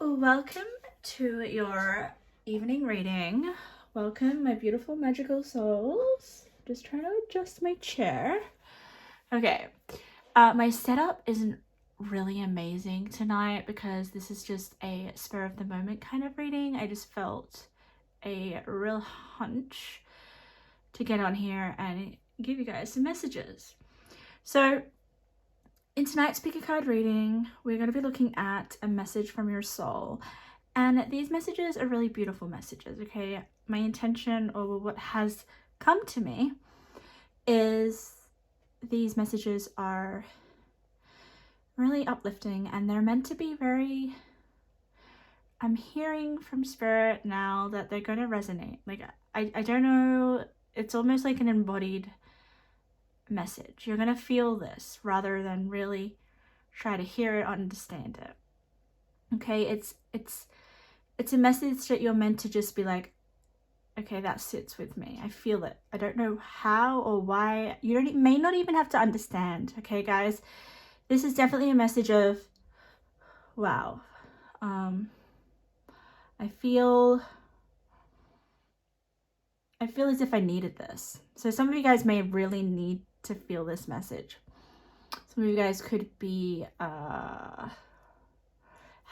Welcome to your evening reading. Welcome, my beautiful magical souls. Just trying to adjust my chair. Okay, my setup isn't really amazing tonight because this is just a spur of the moment kind of reading. I just felt a real hunch to get on here and give you guys some messages. So in tonight's pick a card reading, we're going to be looking at a message from your soul. And these messages are really beautiful messages, okay? My intention, or what has come to me, is these messages are really uplifting and they're meant to be very... I'm hearing from Spirit now that they're going to resonate. Like, I don't know, it's almost like an embodied message. You're going to feel this rather than really try to hear it, understand it. Okay, it's a message that you're meant to just be like, okay, that sits with me. I feel it. I don't know how or why. You may not even have to understand. Okay, guys, this is definitely a message of, wow, I feel as if I needed this. So some of you guys may really need to feel this message. Some of you guys could be have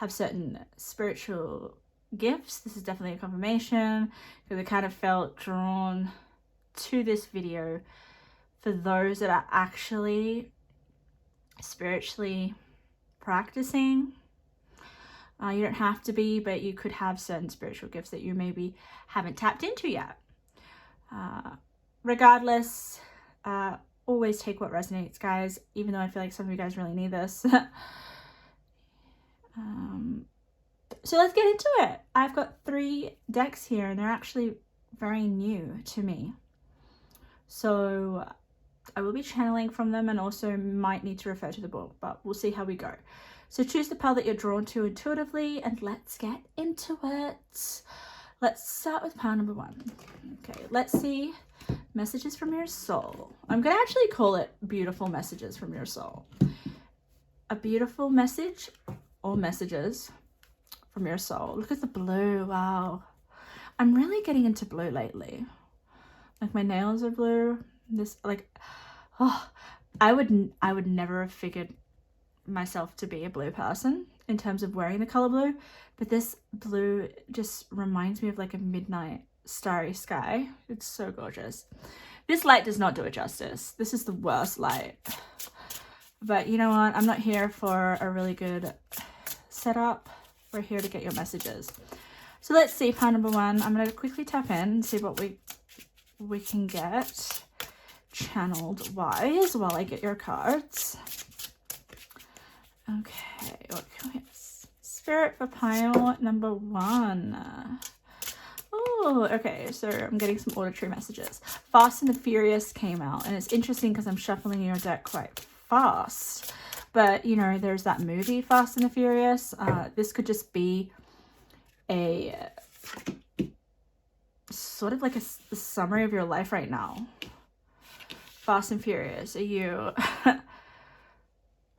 certain spiritual gifts. This is definitely a confirmation because I kind of felt drawn to this video for those that are actually spiritually practicing. You don't have to be, but you could have certain spiritual gifts that you maybe haven't tapped into yet. Regardless, always take what resonates, guys, even though I feel like some of you guys really need this. So let's get into it. I've got 3 decks here and they're actually very new to me. So I will be channeling from them and also might need to refer to the book, but we'll see how we go. So choose the pile that you're drawn to intuitively and let's get into it. Let's start with pile number 1. Okay, let's see messages from your soul. I'm going to actually call it beautiful messages from your soul. A beautiful message or messages from your soul. Look at the blue. Wow. I'm really getting into blue lately. Like my nails are blue. This, like, oh, I would never have figured myself to be a blue person in terms of wearing the color blue, but this blue just reminds me of like a midnight starry sky. It's so gorgeous. This light does not do it justice. This is the worst light. But you know what? I'm not here for a really good setup. We're here to get your messages. So let's see, pile number 1. I'm going to quickly tap in and see what we can get channeled wise while I get your cards. Okay, what can we have? Spirit for pile number 1. Oh, okay, so I'm getting some auditory messages. Fast and the Furious came out, and it's interesting because I'm shuffling your deck quite fast. But, you know, there's that movie, Fast and the Furious. This could just be a sort of like a summary of your life right now. Fast and Furious. Are you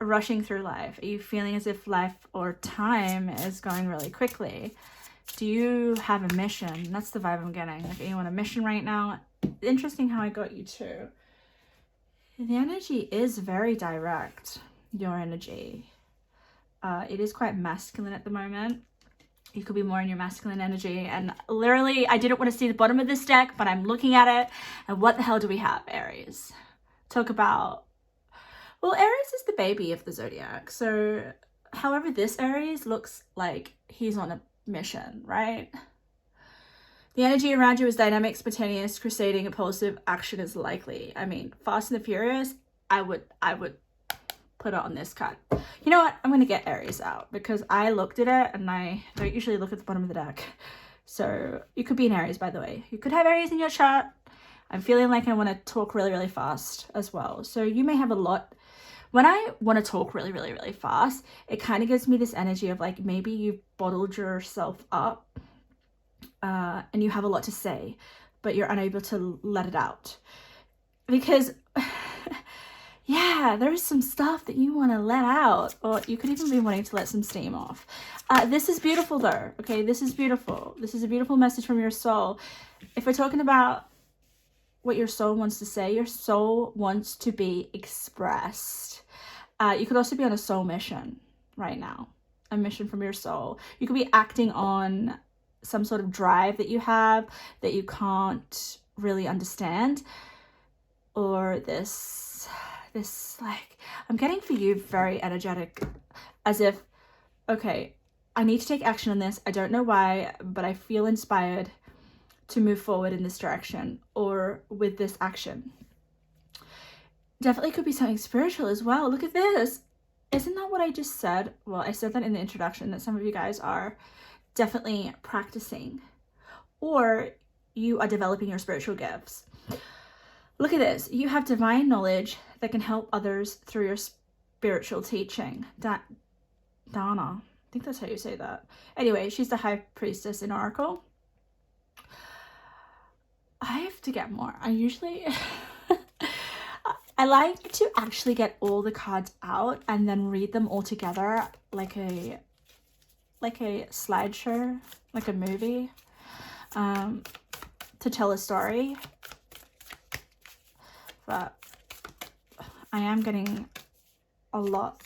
rushing through life? Are you feeling as if life or time is going really quickly? Do you have a mission? That's the vibe I'm getting. Like, are you on a mission right now? Interesting how I got you too. The energy is very direct. Your energy. It is quite masculine at the moment. You could be more in your masculine energy. And literally, I didn't want to see the bottom of this deck, but I'm looking at it. And what the hell do we have, Aries? Talk about... Well, Aries is the baby of the zodiac. So, however, this Aries looks like he's on a mission, right? The energy around you is dynamic, spontaneous, crusading, impulsive. Action is likely. I mean, Fast and the Furious, I would put it on this card. You know what? I'm going to get Aries out because I looked at it and I don't usually look at the bottom of the deck. So you could be an Aries, by the way. You could have Aries in your chart. I'm feeling like I want to talk really, really fast as well. So you may have a lot. When I want to talk really, really, really fast, it kind of gives me this energy of like maybe you've bottled yourself up and you have a lot to say, but you're unable to let it out. Because yeah, there's some stuff that you want to let out, or you could even be wanting to let some steam off. This is beautiful though, okay? This is beautiful. This is a beautiful message from your soul. If we're talking about what your soul wants to say, your soul wants to be expressed. You could also be on a soul mission right now, a mission from your soul. You could be acting on some sort of drive that you have that you can't really understand, or this like, I'm getting for you very energetic, as if, okay, I need to take action on this. I don't know why, but I feel inspired to move forward in this direction or with this action. Definitely could be something spiritual as well. Look at this. Isn't that what I just said? Well, I said that in the introduction, that some of you guys are definitely practicing, or you are developing your spiritual gifts. Look at this. You have divine knowledge that can help others through your spiritual teaching. Dana, I think that's how you say that. Anyway, she's the high priestess in Oracle. I have to get more. I usually I like to actually get all the cards out and then read them all together like a slideshow, like a movie, to tell a story. But I am getting a lot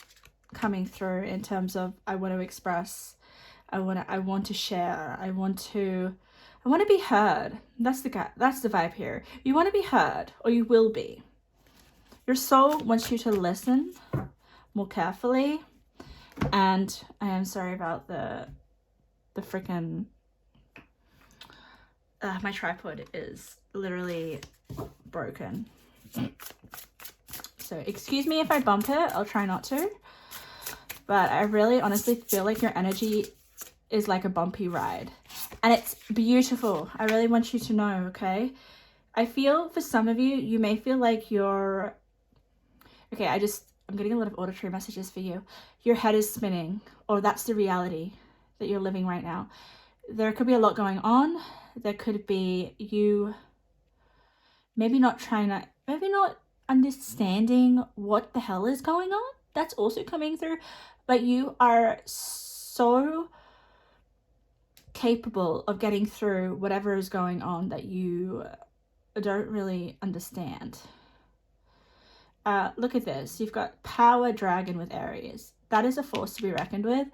coming through in terms of, I want to express, I want to share, I want to be heard. That's the vibe here. You want to be heard, or you will be. Your soul wants you to listen more carefully. And I am sorry about the freaking my tripod is literally broken. So excuse me if I bump it. I'll try not to. But I really honestly feel like your energy is like a bumpy ride. And it's beautiful. I really want you to know, okay? I feel for some of you, you may feel like you're... Okay, I'm getting a lot of auditory messages for you. Your head is spinning, or that's the reality that you're living right now. There could be a lot going on. There could be you maybe not understanding what the hell is going on. That's also coming through. But you are so capable of getting through whatever is going on that you don't really understand. Look at this. You've got power dragon with Aries. That is a force to be reckoned with.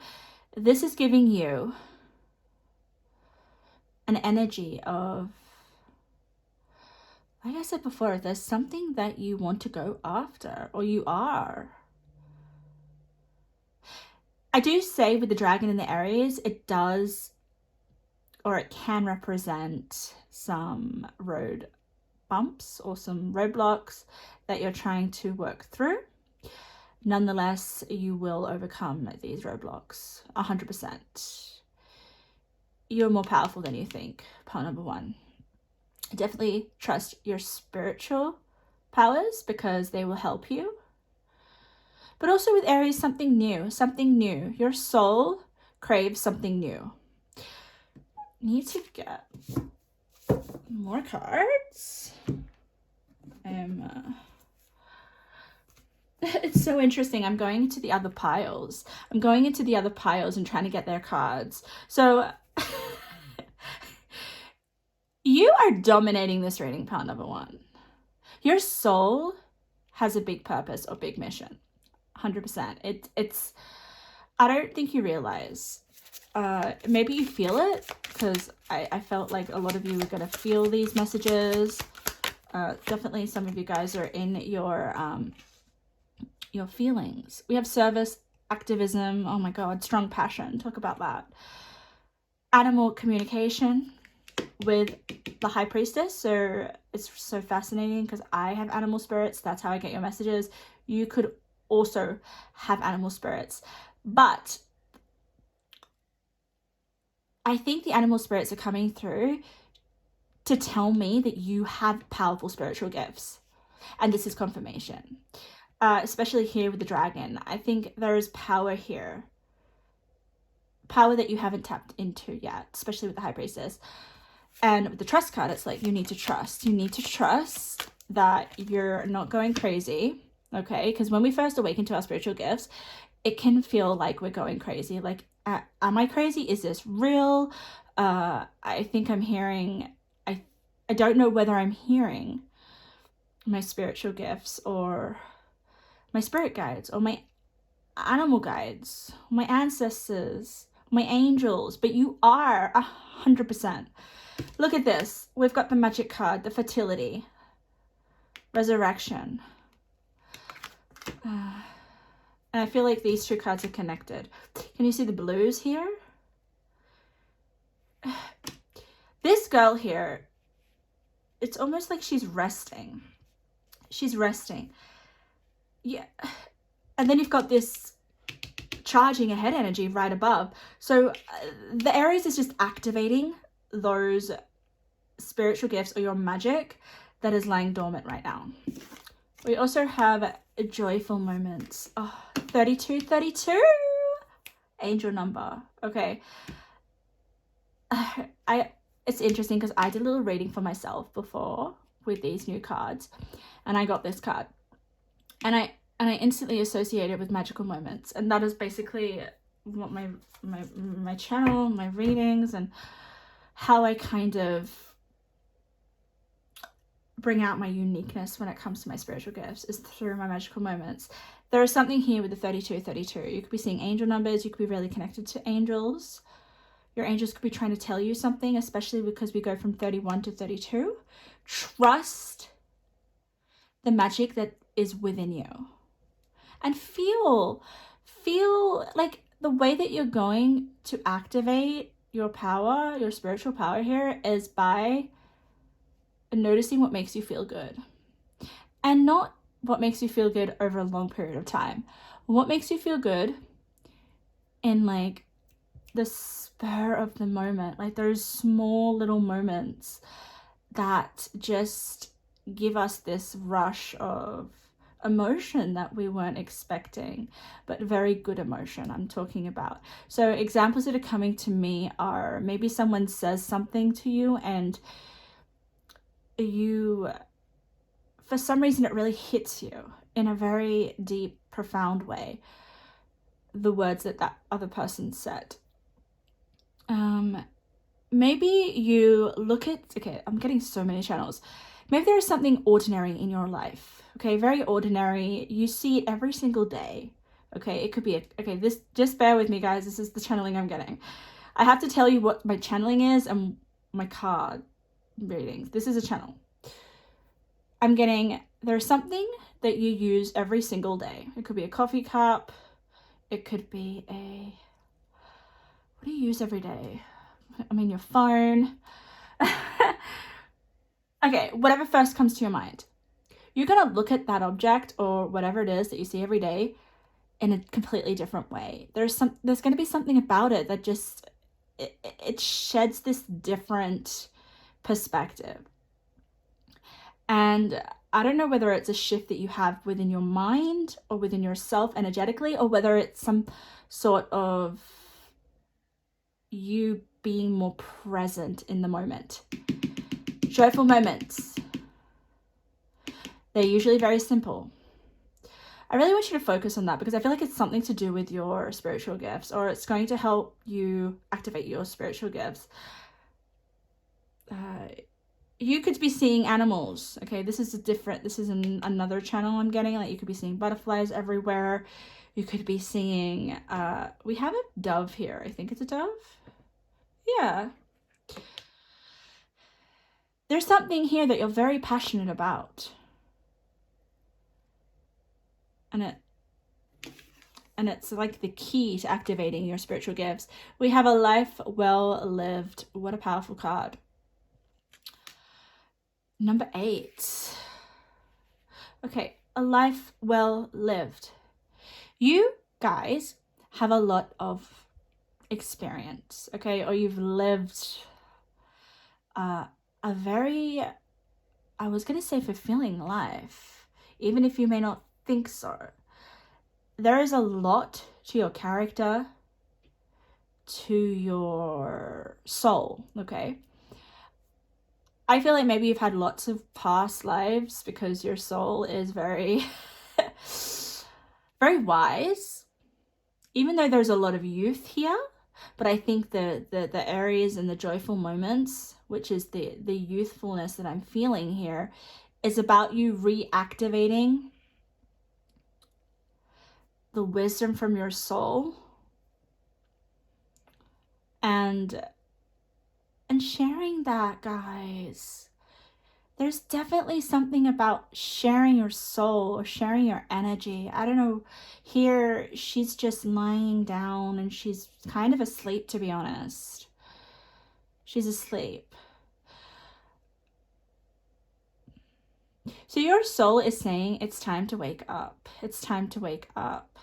This is giving you an energy of, like I said before, there's something that you want to go after, or you are. I do say with the dragon and the Aries, it does, or it can represent some road bumps or some roadblocks that you're trying to work through. Nonetheless, you will overcome these roadblocks 100%. You're more powerful than you think, part number one. Definitely trust your spiritual powers because they will help you. But also with Aries, something new. Your soul craves something new. Need to get more cards. It's so interesting. I'm going into the other piles. and trying to get their cards. So you are dominating this reading, part number one. Your soul has a big purpose or big mission. 100%. It's I don't think you realize. Maybe you feel it, because I felt like a lot of you were going to feel these messages. Definitely some of you guys are in your feelings. We have service, activism, oh my god, strong passion. Talk about that. Animal communication with the high priestess. So it's so fascinating because I have animal spirits. That's how I get your messages. You could also have animal spirits, but I think the animal spirits are coming through to tell me that you have powerful spiritual gifts, and this is confirmation. Especially here with the dragon, I think there is power here, power that you haven't tapped into yet, especially with the high priestess. And with the trust card, it's like you need to trust that you're not going crazy. okay? Because when we first awaken to our spiritual gifts, it can feel like we're going crazy. Like, am I crazy? Is this real? I think I'm hearing, I don't know whether I'm hearing my spiritual gifts or my spirit guides or my animal guides, my ancestors, my angels, but you are 100%. Look at this. We've got the magic card, the fertility, resurrection. And I feel like these two cards are connected. Can you see the blues here? This girl here, it's almost like she's resting. She's resting. Yeah. And then you've got this charging ahead energy right above. So the Aries is just activating those spiritual gifts or your magic that is lying dormant right now. We also have joyful moments. Oh, 3232. Angel number. Okay. It's interesting because I did a little reading for myself before with these new cards, and I got this card, and I instantly associated with magical moments, and that is basically what my channel, my readings, and how I kind of bring out my uniqueness when it comes to my spiritual gifts is through my magical moments. There is something here with the 3232. You could be seeing angel numbers. You could be really connected to angels. Your angels could be trying to tell you something, especially because we go from 31 to 32. Trust the magic that is within you. And feel like the way that you're going to activate your power, your spiritual power here, is by noticing what makes you feel good. And not what makes you feel good over a long period of time. What makes you feel good in like the spur of the moment, like those small little moments that just give us this rush of emotion that we weren't expecting, but very good emotion I'm talking about. So examples that are coming to me are maybe someone says something to you and you, for some reason, it really hits you in a very deep, profound way, the words that other person said. Maybe you look at, okay, I'm getting so many channels. Maybe there is something ordinary in your life, okay, very ordinary. You see it every single day, okay? It could be, okay, this, just bear with me, guys. This is the channeling I'm getting. I have to tell you what my channeling is and my card readings. This is a channel. I'm getting, there's something that you use every single day. It could be a coffee cup. It could be a, what do you use every day? I mean, your phone. Okay, whatever first comes to your mind. You're going to look at that object or whatever it is that you see every day in a completely different way. There's going to be something about it that just, it sheds this different perspective. And I don't know whether it's a shift that you have within your mind or within yourself energetically, or whether it's some sort of you being more present in the moment. Joyful moments. They're usually very simple. I really want you to focus on that because I feel like it's something to do with your spiritual gifts, or it's going to help you activate your spiritual gifts. You could be seeing animals. Okay, this is another channel I'm getting. Like you could be seeing butterflies everywhere. You could be seeing, we have a dove here. I think it's a dove. Yeah. There's something here that you're very passionate about. And it's like the key to activating your spiritual gifts. We have a life well lived. What a powerful card. Number 8. Okay, a life well lived. You guys have a lot of experience, okay? Or you've lived a very, I was going to say fulfilling life, even if you may not think so. There is a lot to your character, to your soul, okay? I feel like maybe you've had lots of past lives because your soul is very very wise, even though there's a lot of youth here. But I think the Aries and the joyful moments, which is the youthfulness that I'm feeling here, is about you reactivating the wisdom from your soul and sharing that, guys. There's definitely something about sharing your soul or sharing your energy. I don't know. Here, she's just lying down and she's kind of asleep, to be honest. She's asleep. So your soul is saying it's time to wake up. It's time to wake up.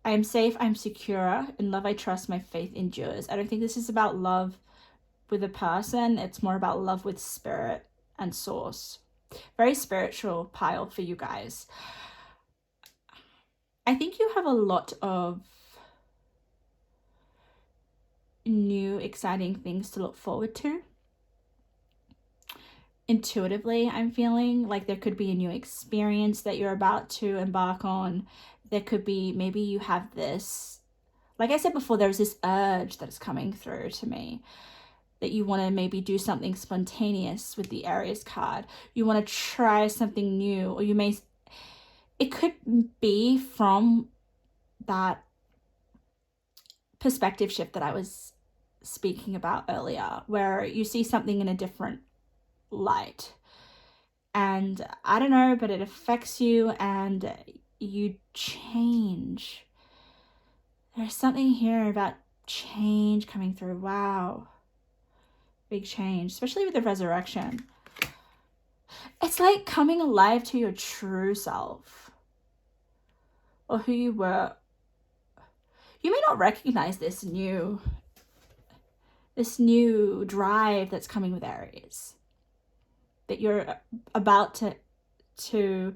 I am safe. I'm secure. In love, I trust. My faith endures. I don't think this is about love with a person. It's more about love with spirit and source. Very spiritual pile for you guys. I think you have a lot of new exciting things to look forward to. Intuitively, I'm feeling like there could be a new experience that you're about to embark on. There could be, maybe you have this, like I said before, there's this urge that is coming through to me that you want to maybe do something spontaneous with the Aries card. You want to try something new, or you may, it could be from that perspective shift that I was speaking about earlier, where you see something in a different light. And I don't know, but it affects you and you change. There's something here about change coming through. Wow. Big change, especially with the resurrection. It's like coming alive to your true self, or who you were. You may not recognize this new drive that's coming with Aries, that you're about to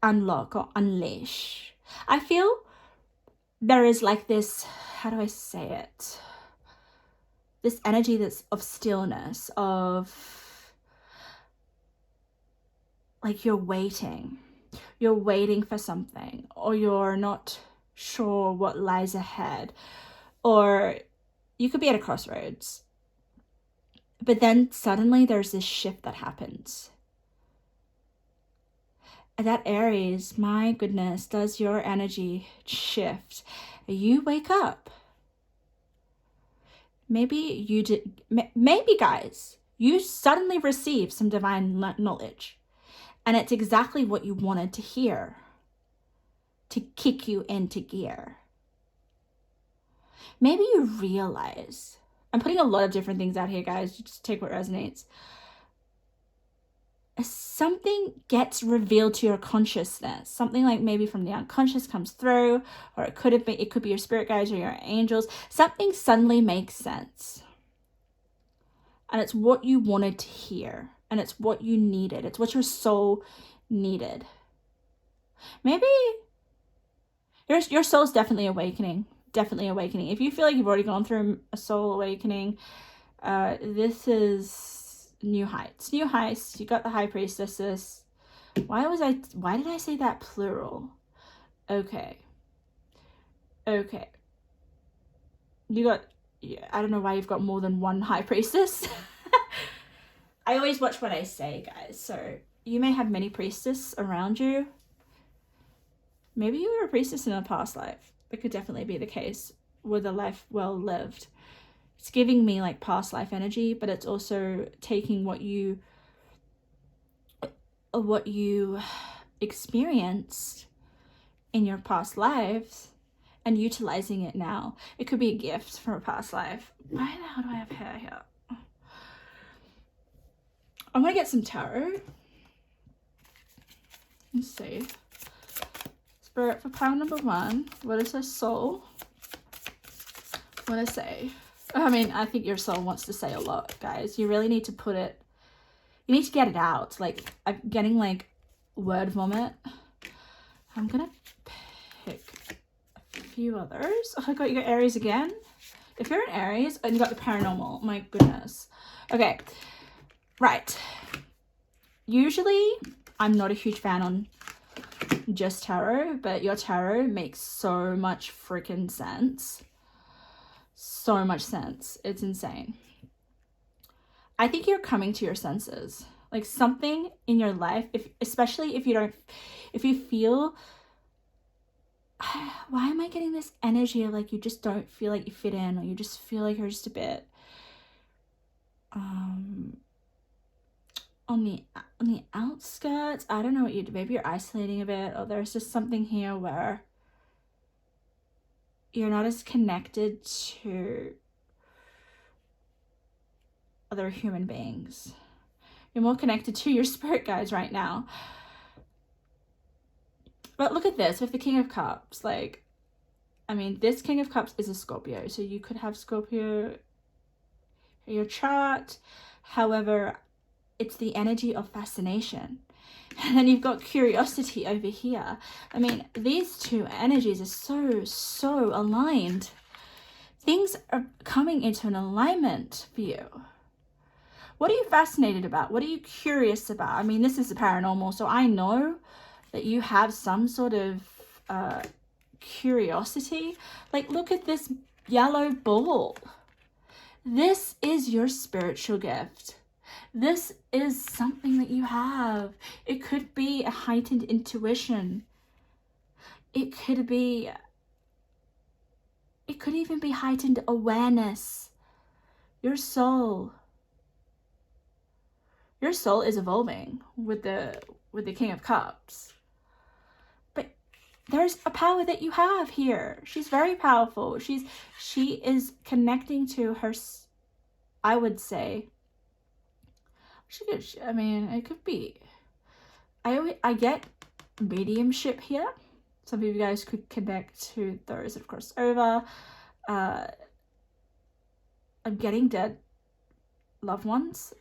unlock or unleash. I feel there is like this, how do I say it? This energy that's of stillness, of like you're waiting for something, or you're not sure what lies ahead, or you could be at a crossroads, but then suddenly there's this shift that happens. And that Aries, my goodness, does your energy shift. You wake up. Maybe you did, maybe guys, you suddenly receive some divine knowledge, and it's exactly what you wanted to hear to kick you into gear. Maybe you realize, I'm putting a lot of different things out here, guys, just take what resonates. Something gets revealed to your consciousness, something like maybe from the unconscious comes through, or it could be your spirit guides or your angels. Something suddenly makes sense, and it's what you wanted to hear, and it's what you needed. It's what your soul needed. Maybe your soul's definitely awakening. If you feel like you've already gone through a soul awakening, this is new heights. You got the high priestesses. Why did I say that plural? Okay. You got, I don't know why you've got more than one high priestess. I always watch what I say, guys. So you may have many priestesses around you. Maybe you were a priestess in a past life. It could definitely be the case with a life well lived. It's giving me like past life energy, but it's also taking what you experienced in your past lives and utilizing it now. It could be a gift from a past life. Why the hell do I have hair here? I'm gonna get some tarot. Let's see. Spirit for pile number 1. What does her soul want to say? I mean, I think your soul wants to say a lot, guys. You really need to put it, you need to get it out. Like, I'm getting like word vomit. I'm gonna pick a few others. Oh, you got Aries again. If you're an Aries and you got the paranormal, my goodness. Okay, right. Usually I'm not a huge fan just tarot, but your tarot makes so much freaking sense. So much sense. It's insane. I think you're coming to your senses. Like something in your life, especially if you feel, why am I getting this energy of like you just don't feel like you fit in, or you just feel like you're just a bit on the outskirts. I don't know what you do. Maybe you're isolating a bit, or there's just something here where you're not as connected to other human beings. You're more connected to your spirit guides right now. But look at this with the King of Cups. Like, I mean, this King of Cups is a Scorpio, so you could have Scorpio in your chart. However, it's the energy of fascination. And then you've got curiosity over here. I mean, these two energies are so aligned. Things are coming into an alignment for you. What are you fascinated about? What are you curious about? I mean, this is the paranormal, so I know that you have some sort of curiosity. Like, look at this yellow ball. This is your spiritual gift. This is something that you have. It could be a heightened intuition. It could even be heightened awareness. Your soul is evolving with the King of Cups. But there's a power that you have here. She's very powerful. She is connecting to her, I would say. I mean, it could be. I get mediumship here. Some of you guys could connect to those that have crossed over. I'm getting dead loved ones.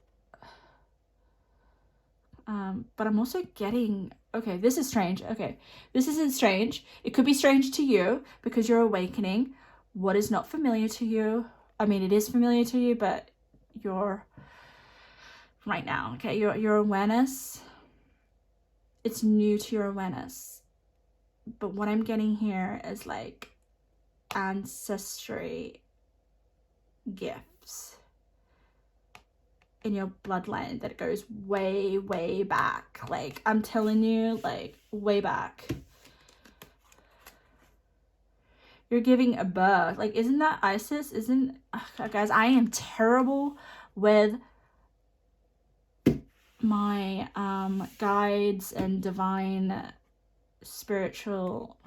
But I'm also getting, okay, this is strange. Okay, this isn't strange. It could be strange to you because you're awakening what is not familiar to you. I mean, it is familiar to you, but you're right now, okay, your awareness, it's new to your awareness. But what I'm getting here is like ancestry gifts in your bloodline that goes way back. Like, I'm telling you, like, way back. You're giving a birth. Like, isn't that Isis? Guys, I am terrible with my guides and divine spiritual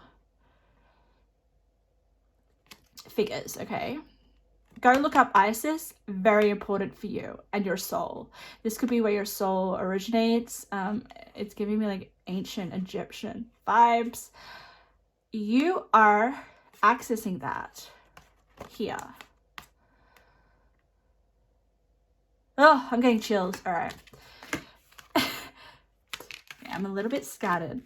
figures, okay? Go look up Isis. Very important for you and your soul. This could be where your soul originates. It's giving me like ancient Egyptian vibes. You are accessing that here. Oh, I'm getting chills. All right. I'm a little bit scattered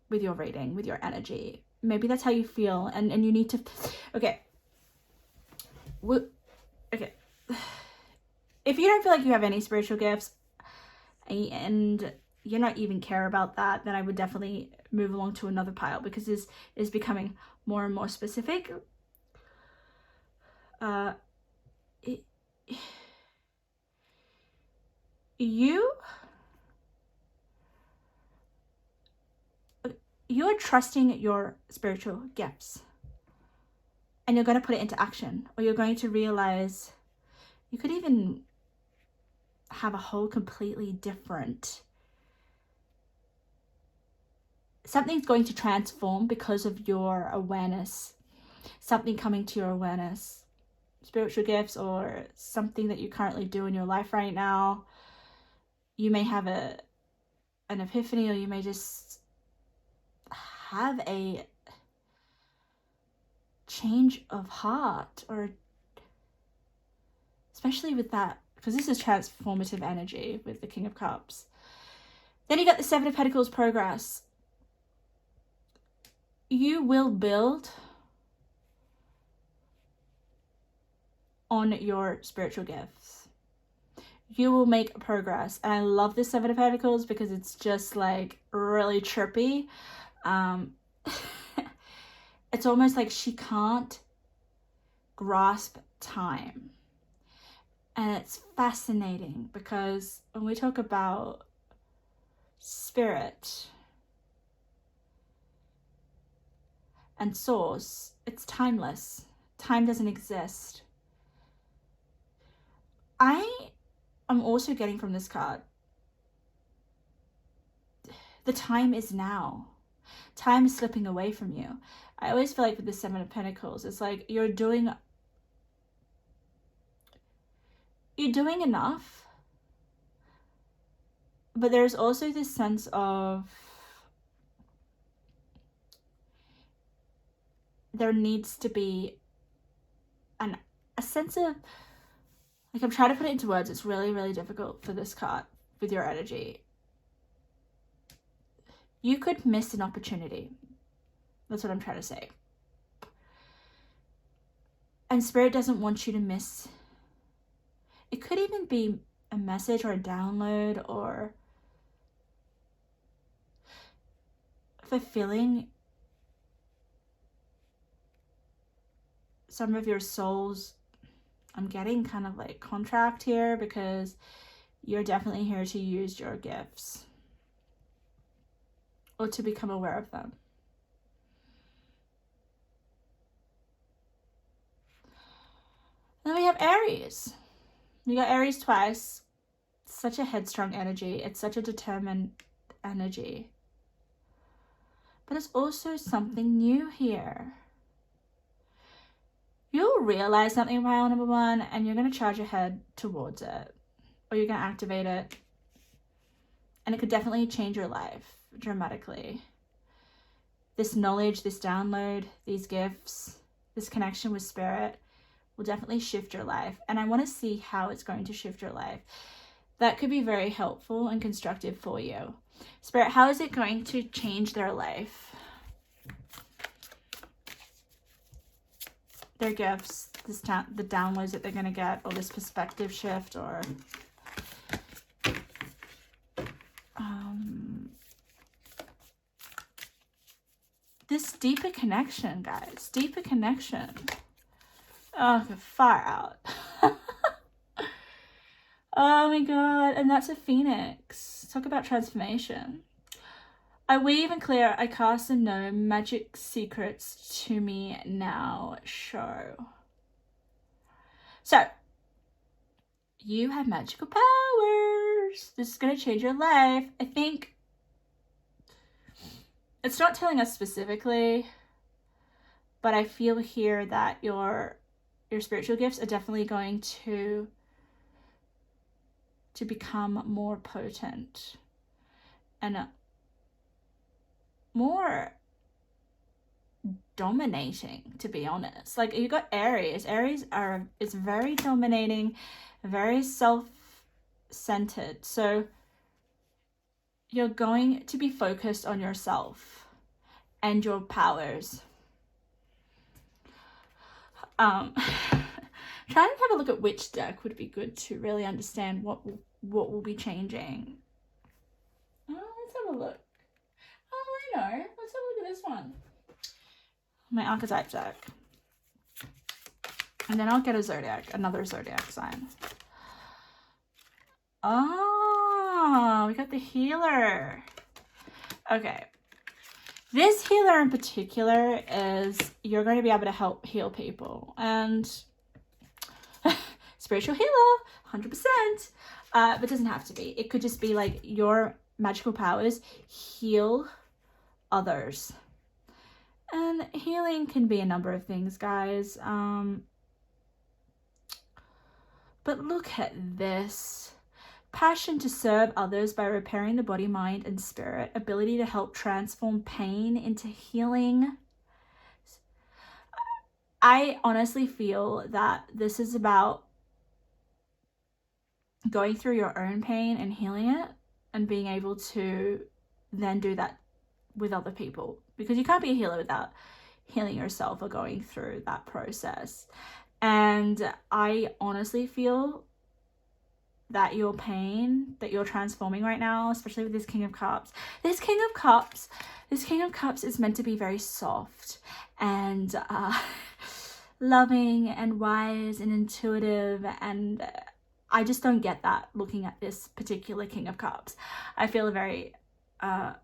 with your reading, with your energy. Maybe that's how you feel, and you need to, okay. Okay. If you don't feel like you have any spiritual gifts and you're not even care about that, then I would definitely move along to another pile, because this is becoming more and more specific. You're trusting your spiritual gifts, and you're going to put it into action, or you're going to realize you could even have a whole completely different, something's going to transform because of your awareness, something coming to your awareness, spiritual gifts, or something that you currently do in your life right now. You may have an epiphany, or you may just have a change of heart, or especially with that, because this is transformative energy with the King of Cups. Then you got the Seven of Pentacles, progress. You will build on your spiritual gifts. You will make progress. And I love the Seven of Pentacles because it's just like really trippy. It's almost like she can't grasp time. And it's fascinating because when we talk about spirit and source, it's timeless. Time doesn't exist. I am also getting from this card, the time is now. Time is slipping away from you. I always feel like with the Seven of Pentacles, it's like you're doing enough, but there's also this sense of there needs to be a sense of, like, I'm trying to put it into words. It's really, really difficult for this card with your energy. You could miss an opportunity. That's what I'm trying to say. And Spirit doesn't want you to miss. It could even be a message or a download or fulfilling some of your soul's, I'm getting kind of like contract here, because you're definitely here to use your gifts or to become aware of them. Then we have Aries. You got Aries twice. Such a headstrong energy. It's such a determined energy. But it's also something new here. You'll realize something, pile number one, and you're going to charge your head towards it. Or you're going to activate it. And it could definitely change your life dramatically. This knowledge, this download, these gifts, this connection with Spirit will definitely shift your life. And I want to see how it's going to shift your life. That could be very helpful and constructive for you. Spirit, how is it going to change their life? Their gifts, the downloads that they're going to get, or this perspective shift, or this deeper connection, guys. Deeper connection. Oh, far out. Oh my god. And that's a phoenix. Talk about transformation. I weave and clear, I cast and know magic secrets to me now show. So, you have magical powers. This is going to change your life. I think it's not telling us specifically, but I feel here that your spiritual gifts are definitely going to become more potent and more dominating, to be honest. Like, you got Aries. Aries is very dominating, very self-centered. So you're going to be focused on yourself and your powers. Trying to have a look at which deck would be good to really understand what will be changing. Let's have a look. Oh, I know. Let's have a look at this one. My archetype deck. And then I'll get a zodiac, another zodiac sign. Oh, we got the healer. Okay. This healer in particular is, you're going to be able to help heal people. And spiritual healer, 100%. But it doesn't have to be. It could just be like your magical powers heal others. And healing can be a number of things, guys. But look at this. Passion to serve others by repairing the body, mind, and spirit. Ability to help transform pain into healing. I honestly feel that this is about going through your own pain and healing it, and being able to then do that with other people, because you can't be a healer without healing yourself or going through that process. And I honestly feel that your pain that you're transforming right now, especially with this King of Cups, this King of Cups is meant to be very soft and loving and wise and intuitive, and I just don't get that looking at this particular King of Cups. I feel a very I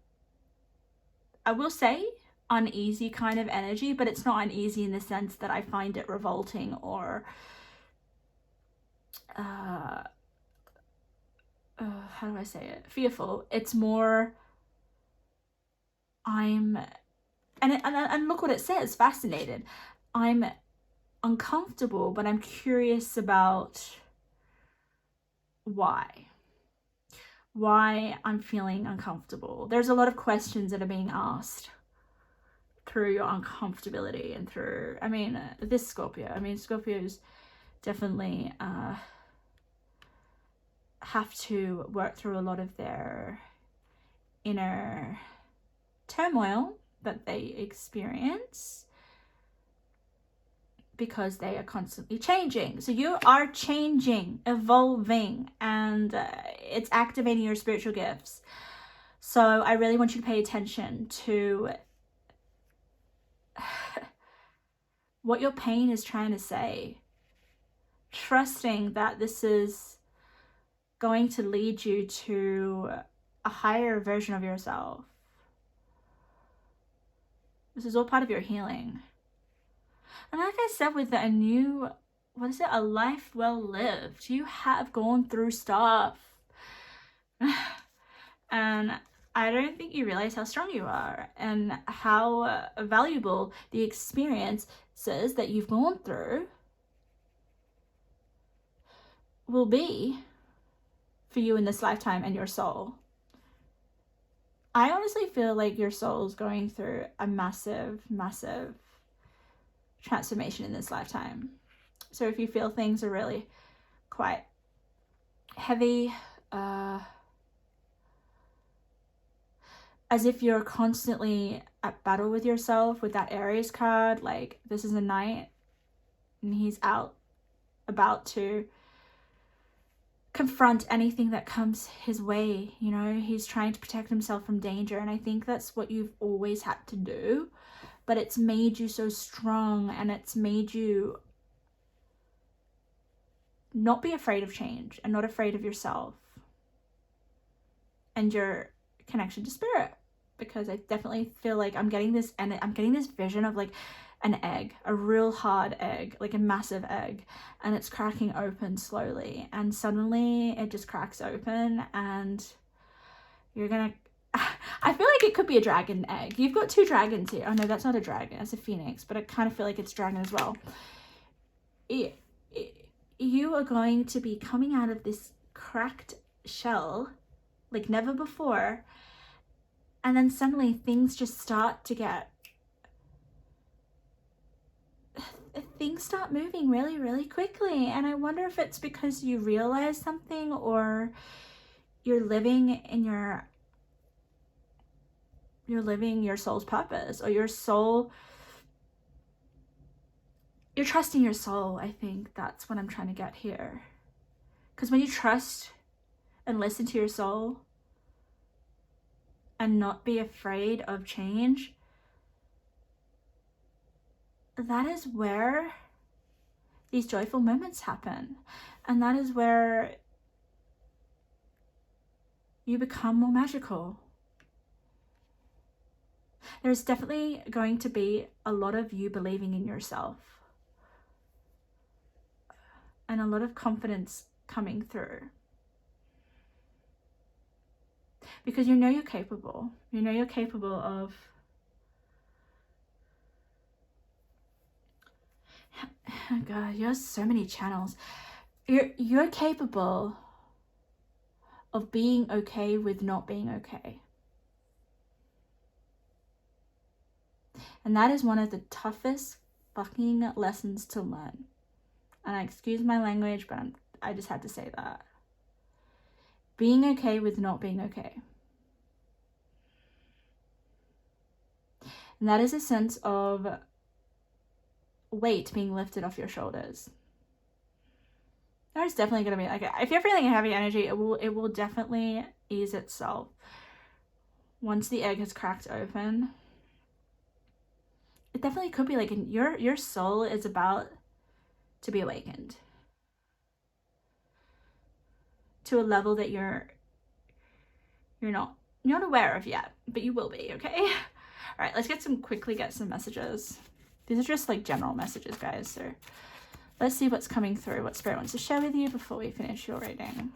will say uneasy kind of energy, but it's not uneasy in the sense that I find it revolting or how do I say it, fearful. It's more and look what it says, fascinated. I'm uncomfortable, but I'm curious about why I'm feeling uncomfortable. There's a lot of questions that are being asked through your uncomfortability and through, this Scorpio. Scorpios definitely have to work through a lot of their inner turmoil that they experience because they are constantly changing. So you are changing, evolving, and it's activating your spiritual gifts. So I really want you to pay attention to what your pain is trying to say, trusting that this is going to lead you to a higher version of yourself. This is all part of your healing. And like I said, with a new, a life well lived. You have gone through stuff. And I don't think you realize how strong you are and how valuable the experiences that you've gone through will be for you in this lifetime and your soul. I honestly feel like your soul is going through a massive, massive transformation in this lifetime. So if you feel things are really quite heavy, as if you're constantly at battle with yourself with that Aries card, like this is a knight and he's out about to confront anything that comes his way, he's trying to protect himself from danger. And I think that's what you've always had to do, but it's made you so strong, and it's made you not be afraid of change and not afraid of yourself and your connection to spirit. Because I definitely feel like I'm getting this vision of like an egg, a real hard egg, like a massive egg, and it's cracking open slowly, and suddenly it just cracks open and you're gonna I feel like it could be a dragon egg. You've got two dragons here. Oh no, that's not a dragon, it's a phoenix, but I kind of feel like it's dragon as well. You are going to be coming out of this cracked shell like never before, and then suddenly things just start moving really, really quickly. And I wonder if it's because you realize something, or you're living your soul's purpose, or you're trusting your soul. I think that's what I'm trying to get here. Because when you trust and listen to your soul and not be afraid of change, that is where these joyful moments happen. And that is where you become more magical. There's definitely going to be a lot of you believing in yourself and a lot of confidence coming through. Because you're capable. You're capable of oh God, you have so many channels. You're capable of being okay with not being okay. And that is one of the toughest fucking lessons to learn. And I excuse my language, but I just had to say that. Being okay with not being okay. And that is a sense of weight being lifted off your shoulders. There's definitely going to be, like, if you're feeling heavy energy, it will definitely ease itself once the egg has cracked open. It definitely could be like your soul is about to be awakened to a level that you're not aware of yet, but you will be. Okay. All right, let's get some messages. These are just like general messages, guys, so let's see what's coming through, what Spirit wants to share with you before we finish your reading.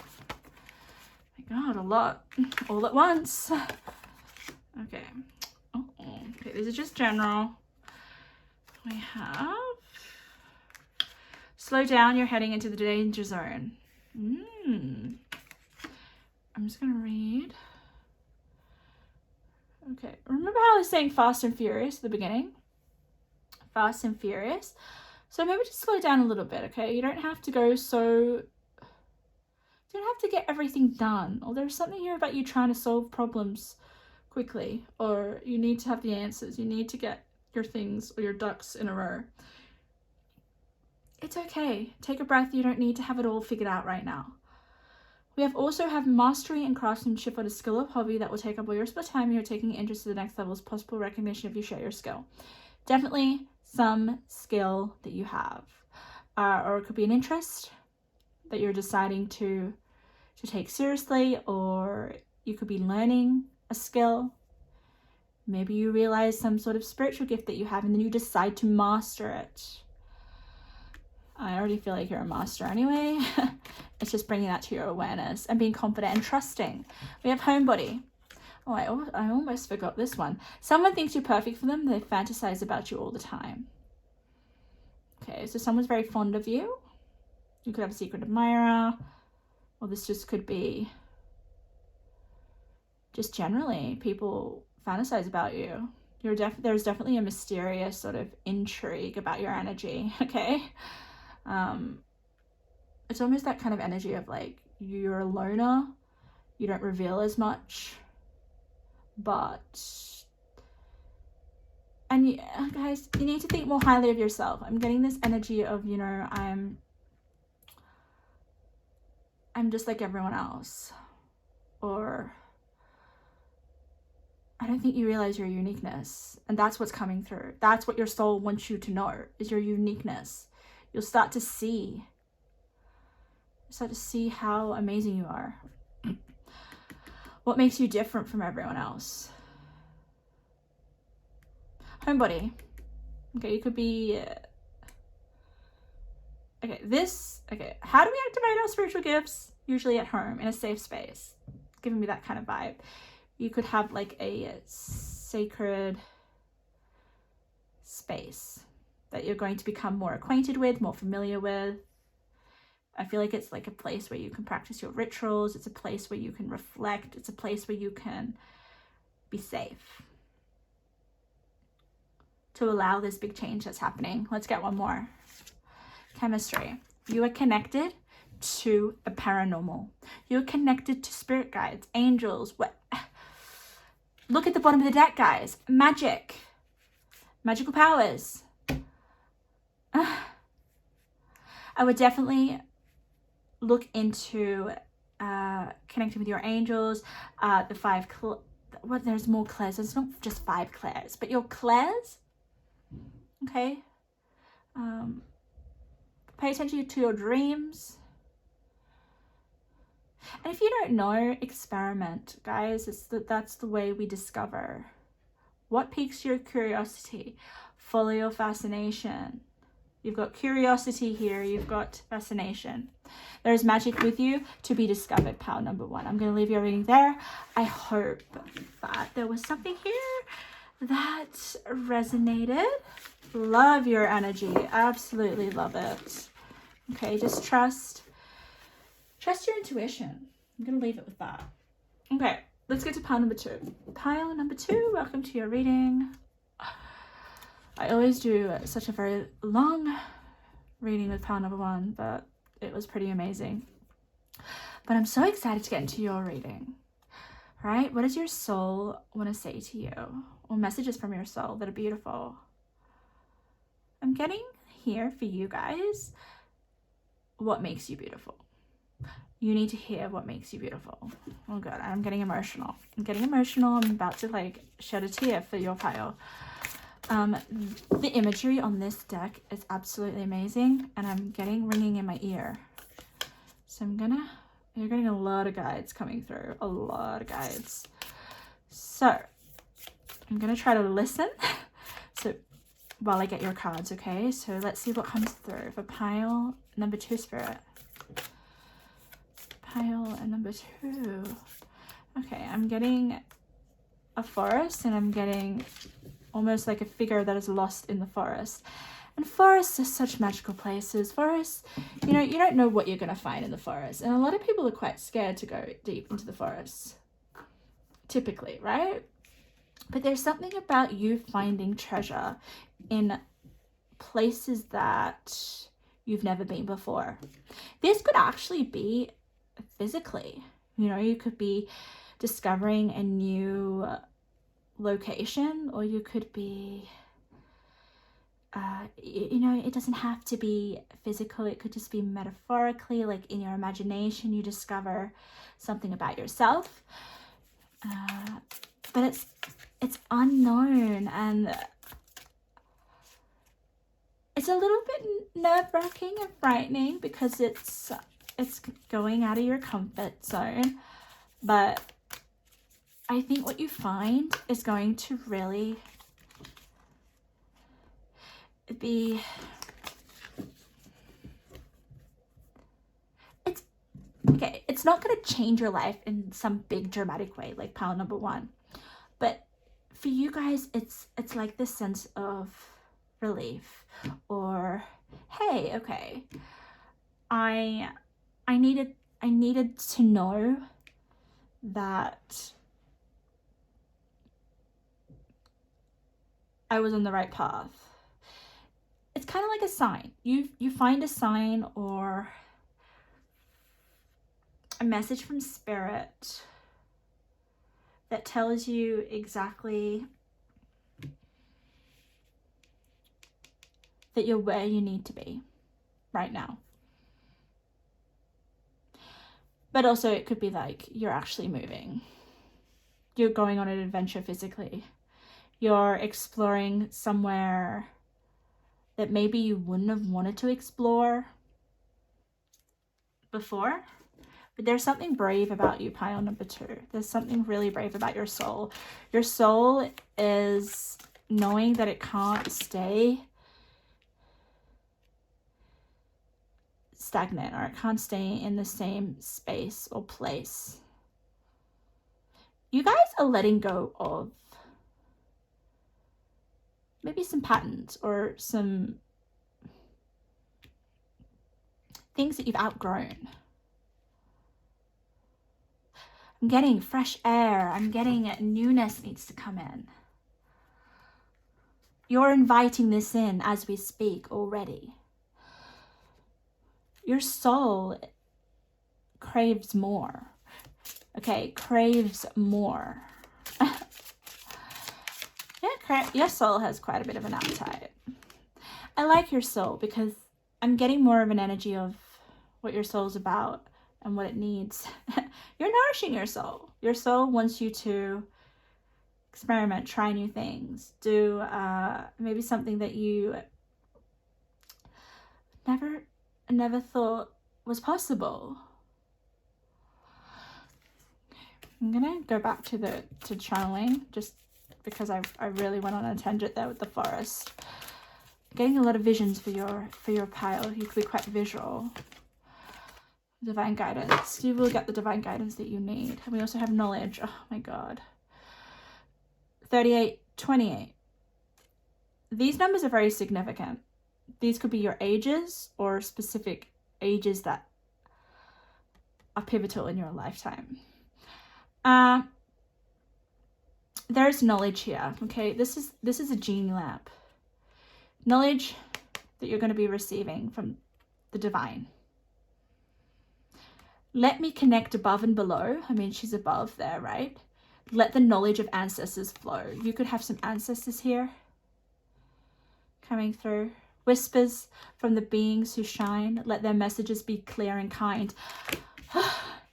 My God, a lot all at once. Okay. Okay, these are just general. We have slow down, you're heading into the danger zone. I'm just gonna read. Okay, remember how I was saying fast and furious at the beginning? Fast and furious. So maybe just slow down a little bit, okay? You don't have to go so... You don't have to get everything done. Or there's something here about you trying to solve problems quickly. Or you need to have the answers. You need to get your things or your ducks in a row. It's okay. Take a breath. You don't need to have it all figured out right now. We also have mastery and craftsmanship on a skill or hobby that will take up all your spare time. You're taking interest to the next level is possible recognition if you share your skill. Definitely some skill that you have. Or it could be an interest that you're deciding to take seriously, or you could be learning a skill. Maybe you realize some sort of spiritual gift that you have and then you decide to master it. I already feel like you're a master anyway. It's just bringing that to your awareness and being confident and trusting. We have homebody. Oh, I almost forgot this one. Someone thinks you're perfect for them. They fantasize about you all the time. Okay, so someone's very fond of you. You could have a secret admirer. Or this just could be just generally people fantasize about you. There's definitely a mysterious sort of intrigue about your energy, okay? It's almost that kind of energy of like you're a loner, you don't reveal as much, and guys, you need to think more highly of yourself. I'm getting this energy of, you know, I'm just like everyone else, or I don't think you realize your uniqueness, and that's what's coming through. That's what your soul wants you to know, is your uniqueness. You'll start to see how amazing you are. What makes you different from everyone else? Homebody. Okay, you could be... Okay, how do we activate our spiritual gifts? Usually at home, in a safe space. It's giving me that kind of vibe. You could have like a sacred space that you're going to become more acquainted with, more familiar with. I feel like it's like a place where you can practice your rituals. It's a place where you can reflect. It's a place where you can be safe to allow this big change that's happening. Let's get one more. Chemistry. You are connected to the paranormal. You're connected to spirit guides, angels. Look at the bottom of the deck, guys. Magic. Magical powers. I would definitely look into connecting with your angels, the five there's more clairs. There's not just 5 clairs, but your clairs. Okay. Pay attention to your dreams. And if you don't know, experiment, guys. That's the way we discover. What piques your curiosity? Follow your fascination. You've got curiosity here. You've got fascination. There is magic with you to be discovered. Power number 1. I'm going to leave your reading there. I hope that there was something here that resonated. Love your energy. Absolutely love it. Okay, just trust your intuition. I'm going to leave it with that. Okay, let's get to pile number 2. Pile number 2, welcome to your reading. I always do such a very long reading with pile number 1, but it was pretty amazing. But I'm so excited to get into your reading. All right, what does your soul want to say to you? Or messages from your soul that are beautiful? I'm getting here for you guys what makes you beautiful. You need to hear what makes you beautiful. Oh god, I'm getting emotional. I'm about to like shed a tear for your pile. The imagery on this deck is absolutely amazing, and I'm getting ringing in my ear. So you're getting a lot of guides coming through, a lot of guides. So I'm gonna try to listen so while I get your cards, okay? So let's see what comes through for pile number 2, Spirit. Pile and number 2. Okay, I'm getting a forest, and I'm getting almost like a figure that is lost in the forest. And forests are such magical places. Forests, you know, you don't know what you're going to find in the forest. And a lot of people are quite scared to go deep into the forest, typically, right? But there's something about you finding treasure in places that you've never been before. This could actually be physically. You know, you could be discovering a new location, or you could be you know, it doesn't have to be physical. It could just be metaphorically, like in your imagination you discover something about yourself, but it's unknown, and it's a little bit nerve-wracking and frightening because it's going out of your comfort zone. But I think what you find is going to really be, it's not going to change your life in some big dramatic way like pile number 1, but for you guys it's like this sense of relief, or hey, okay, I needed to know that I was on the right path. It's kind of like a sign. You find a sign or a message from Spirit that tells you exactly that you're where you need to be right now. But also it could be like you're actually moving. You're going on an adventure physically. You're exploring somewhere that maybe you wouldn't have wanted to explore before. But there's something brave about you, pile number 2. There's something really brave about your soul. Your soul is knowing that it can't stay stagnant, or it can't stay in the same space or place. You guys are letting go of maybe some patterns or some things that you've outgrown. I'm getting fresh air. I'm getting newness needs to come in. You're inviting this in as we speak already. Your soul craves more. Okay, craves more. Yeah, your soul has quite a bit of an appetite. I like your soul because I'm getting more of an energy of what your soul's about and what it needs. You're nourishing your soul. Your soul wants you to experiment, try new things, do maybe something that you never thought was possible. I'm gonna go back to channeling just because I really went on a tangent there with the forest. Getting a lot of visions for your pile. You could be quite visual. Divine guidance. You will get the divine guidance that you need. And we also have knowledge. Oh my god. 38, 28. These numbers are very significant. These could be your ages or specific ages that are pivotal in your lifetime. There's knowledge here. Okay, this is a genie lamp. Knowledge that you're going to be receiving from the divine. Let me connect above and below. I mean, she's above there, right? Let the knowledge of ancestors flow. You could have some ancestors here coming through. whispers from the beings who shine. Let their messages be clear and kind.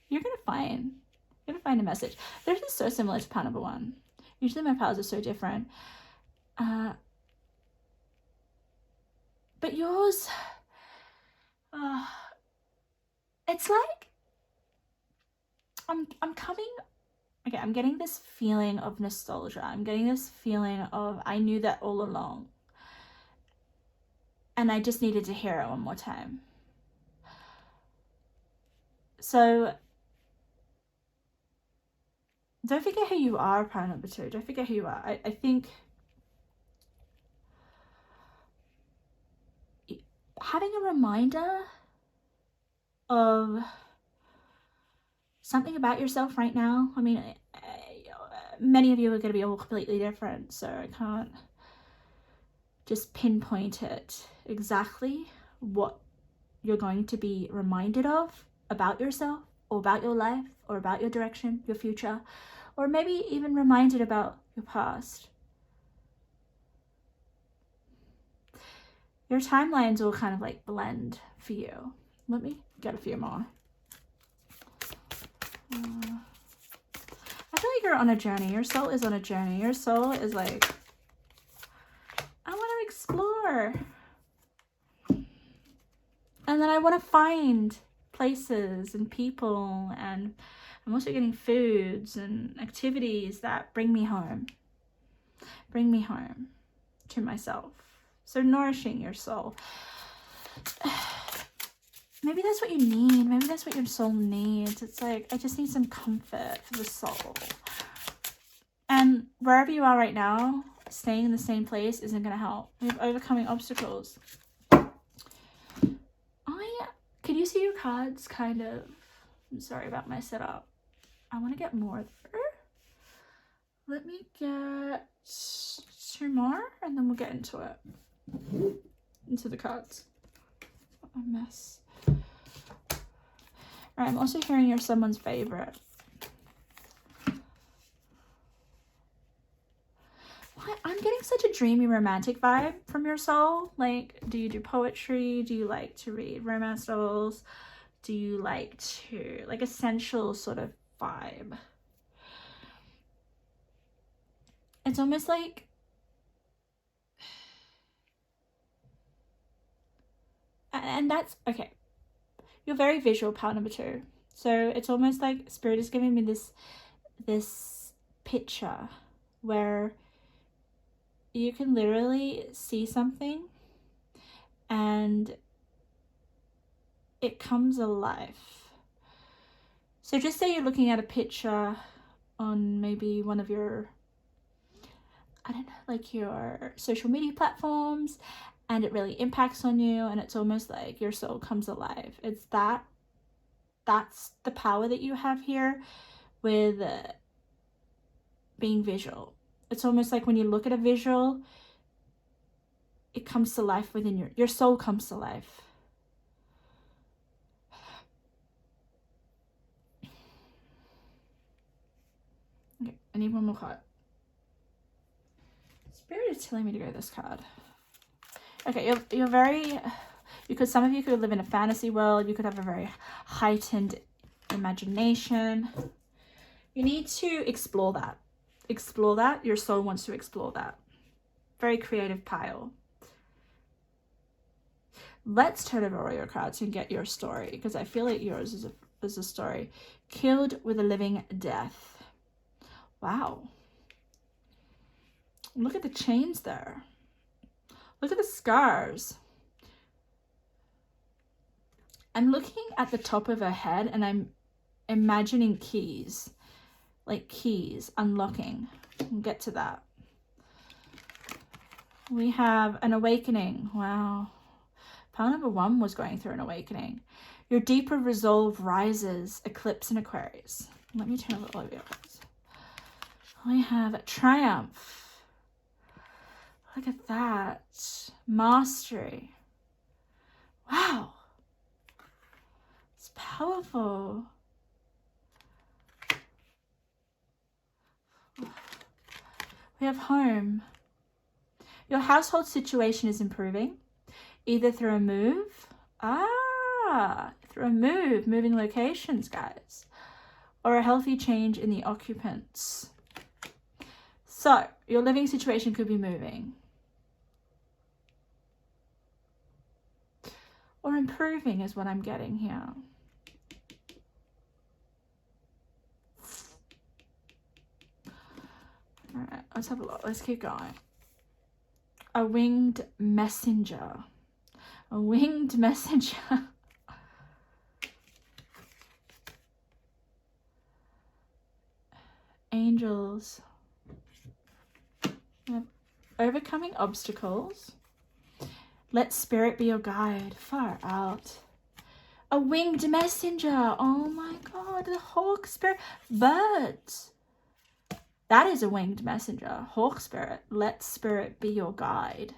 You're gonna find a message. This is so similar to pile number 1. Usually my piles are so different. But yours, it's like I'm coming. Okay, I'm getting this feeling of nostalgia. I'm getting this feeling of I knew that all along. And I just needed to hear it one more time. So don't forget who you are, pile number 2. Don't forget who you are. I think having a reminder of something about yourself right now. I mean, many of you are going to be all completely different, so I can't just pinpoint it exactly what you're going to be reminded of about yourself, or about your life, or about your direction, your future, or maybe even reminded about your past. Your timelines will kind of like blend for you. Let me get a few more. I feel like you're on a journey. Your soul is on a journey. Your soul is like, I want to explore. And then I want to find places and people, and I'm also getting foods and activities that bring me home to myself. So nourishing your soul. Maybe that's what you need. Maybe that's what your soul needs. It's like, I just need some comfort for the soul. And wherever you are right now, staying in the same place isn't going to help. We have overcoming obstacles. Can you see your cards kind of? I'm sorry about my setup. I want to get more there. Let me get 2 more and then we'll get into it. Into the cards. What a mess. Alright, I'm also hearing you're someone's favorite. I'm getting such a dreamy romantic vibe from your soul. Like, do you do poetry? Do you like to read romance novels? Do you like to, like, essential sort of vibe? It's almost like, and that's, okay. You're very visual, pile number 2. So it's almost like Spirit is giving me this picture where you can literally see something and it comes alive. So just say you're looking at a picture on maybe one of your, I don't know, like your social media platforms, and it really impacts on you, and it's almost like your soul comes alive. It's that's the power that you have here with being visual. It's almost like when you look at a visual, it comes to life within your soul comes to life. Okay, I need one more card. Spirit is telling me to go this card. Okay, you're very, because some of you could live in a fantasy world. You could have a very heightened imagination. You need to explore that. Explore that. Your soul wants to explore that. Very creative pile. Let's turn over all your cards and get your story, because I feel like yours is a story. Killed with a living death. Wow. Look at the chains there. Look at the scars. I'm looking at the top of her head and I'm imagining keys. Like keys, unlocking. We'll get to that. We have an awakening. Wow. Pile number 1 was going through an awakening. Your deeper resolve rises. Eclipse and Aquarius. Let me turn over all of your cards. We have triumph. Look at that. Mastery. Wow. It's powerful. We have home. Your household situation is improving. either through a move, through a move, moving locations, guys, or a healthy change in the occupants. So your living situation could be moving or improving is what I'm getting here. All right, let's have a look. Let's keep going. A winged messenger. A winged messenger. Angels. Overcoming obstacles. Let spirit be your guide. Far out. A winged messenger. Oh my god. The hawk spirit. Birds. That is a winged messenger. Hawk spirit. Let spirit be your guide.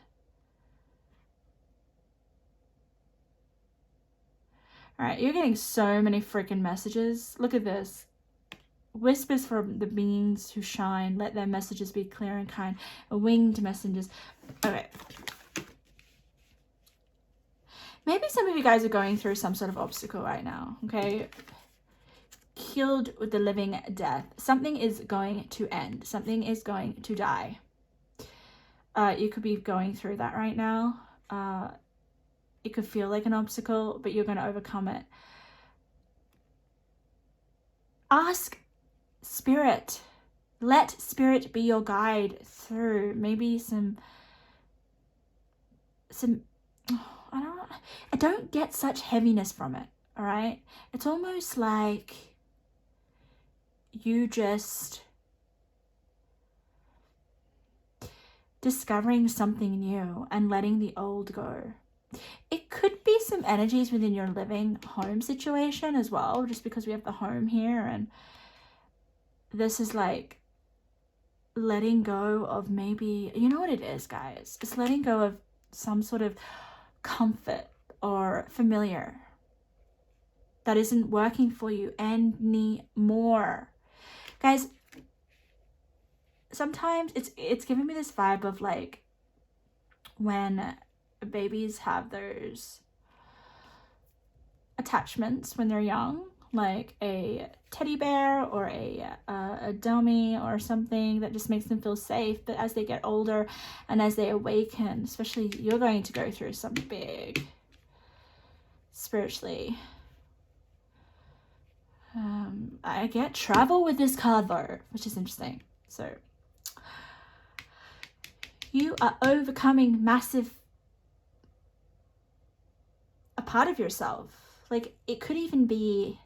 All right, you're getting so many freaking messages. Look at this. Whispers from the beings who shine. Let their messages be clear and kind. Winged messengers. Okay. Maybe some of you guys are going through some sort of obstacle right now, okay? Killed with the living death. Something is going to end. Something is going to die. You could be going through that right now. It could feel like an obstacle, but you're going to overcome it. Ask spirit. Let spirit be your guide through maybe some I don't get such heaviness from it, all right? It's almost like you just discovering something new and letting the old go. It could be some energies within your living home situation as well, just because we have the home here, and this is like letting go of maybe, you know what it is, guys? It's letting go of some sort of comfort or familiar that isn't working for you anymore. Guys, sometimes it's giving me this vibe of like when babies have those attachments when they're young, like a teddy bear or a dummy or something that just makes them feel safe. But as they get older and as they awaken, especially you're going to go through some big spiritually. I get travel with this card though, which is interesting. So you are overcoming a part of yourself. Like it could even be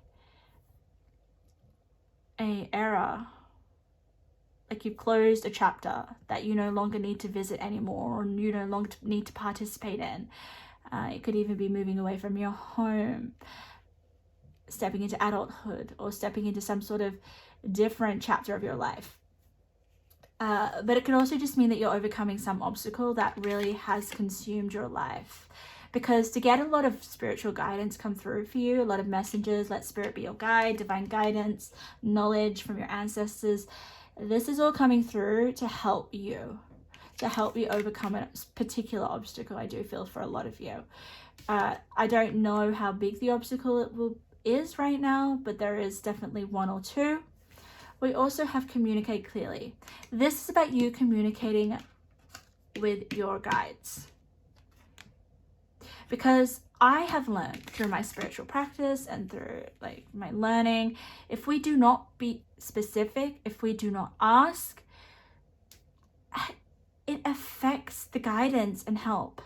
a era, like you've closed a chapter that you no longer need to visit anymore, or you no longer need to participate in. It could even be moving away from your home, stepping into adulthood, or stepping into some sort of different chapter of your life. But it could also just mean that you're overcoming some obstacle that really has consumed your life. Because to get a lot of spiritual guidance come through for you, a lot of messages, let spirit be your guide, divine guidance, knowledge from your ancestors, this is all coming through to help you overcome a particular obstacle. I do feel for a lot of you. I don't know how big the obstacle is right now, but there is definitely one or two. We also have communicate clearly. This is about you communicating with your guides. Because I have learned through my spiritual practice and through like my learning, if we do not be specific, if we do not ask, it affects the guidance and help.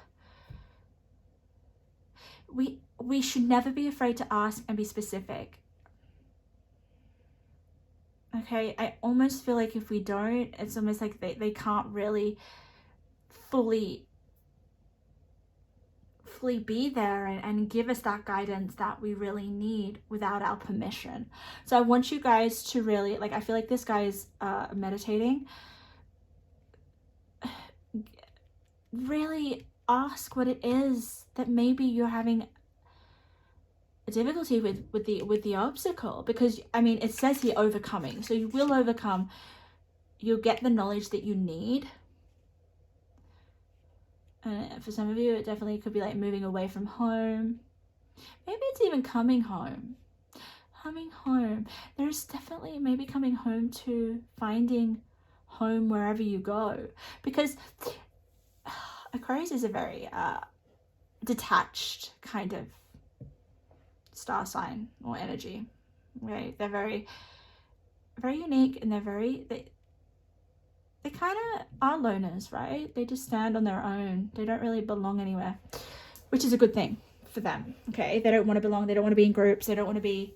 We should never be afraid to ask and be specific. Okay, I almost feel like if we don't, it's almost like they can't really fully be there and give us that guidance that we really need without our permission. So I want you guys to really, like, I feel like this guy is meditating. Really ask what it is that maybe you're having a difficulty with the obstacle, because I mean it says here overcoming, so you will overcome. You'll get the knowledge that you need. And for some of you, it definitely could be like moving away from home. Maybe it's even coming home. Coming home. There's definitely maybe coming home to finding home wherever you go. Because Aquarius is a very detached kind of star sign or energy. Right? They're very, very unique, and they kind of are loners, right? They just stand on their own. They don't really belong anywhere, which is a good thing for them. Okay, they don't want to belong. They don't want to be in groups. They don't want to be.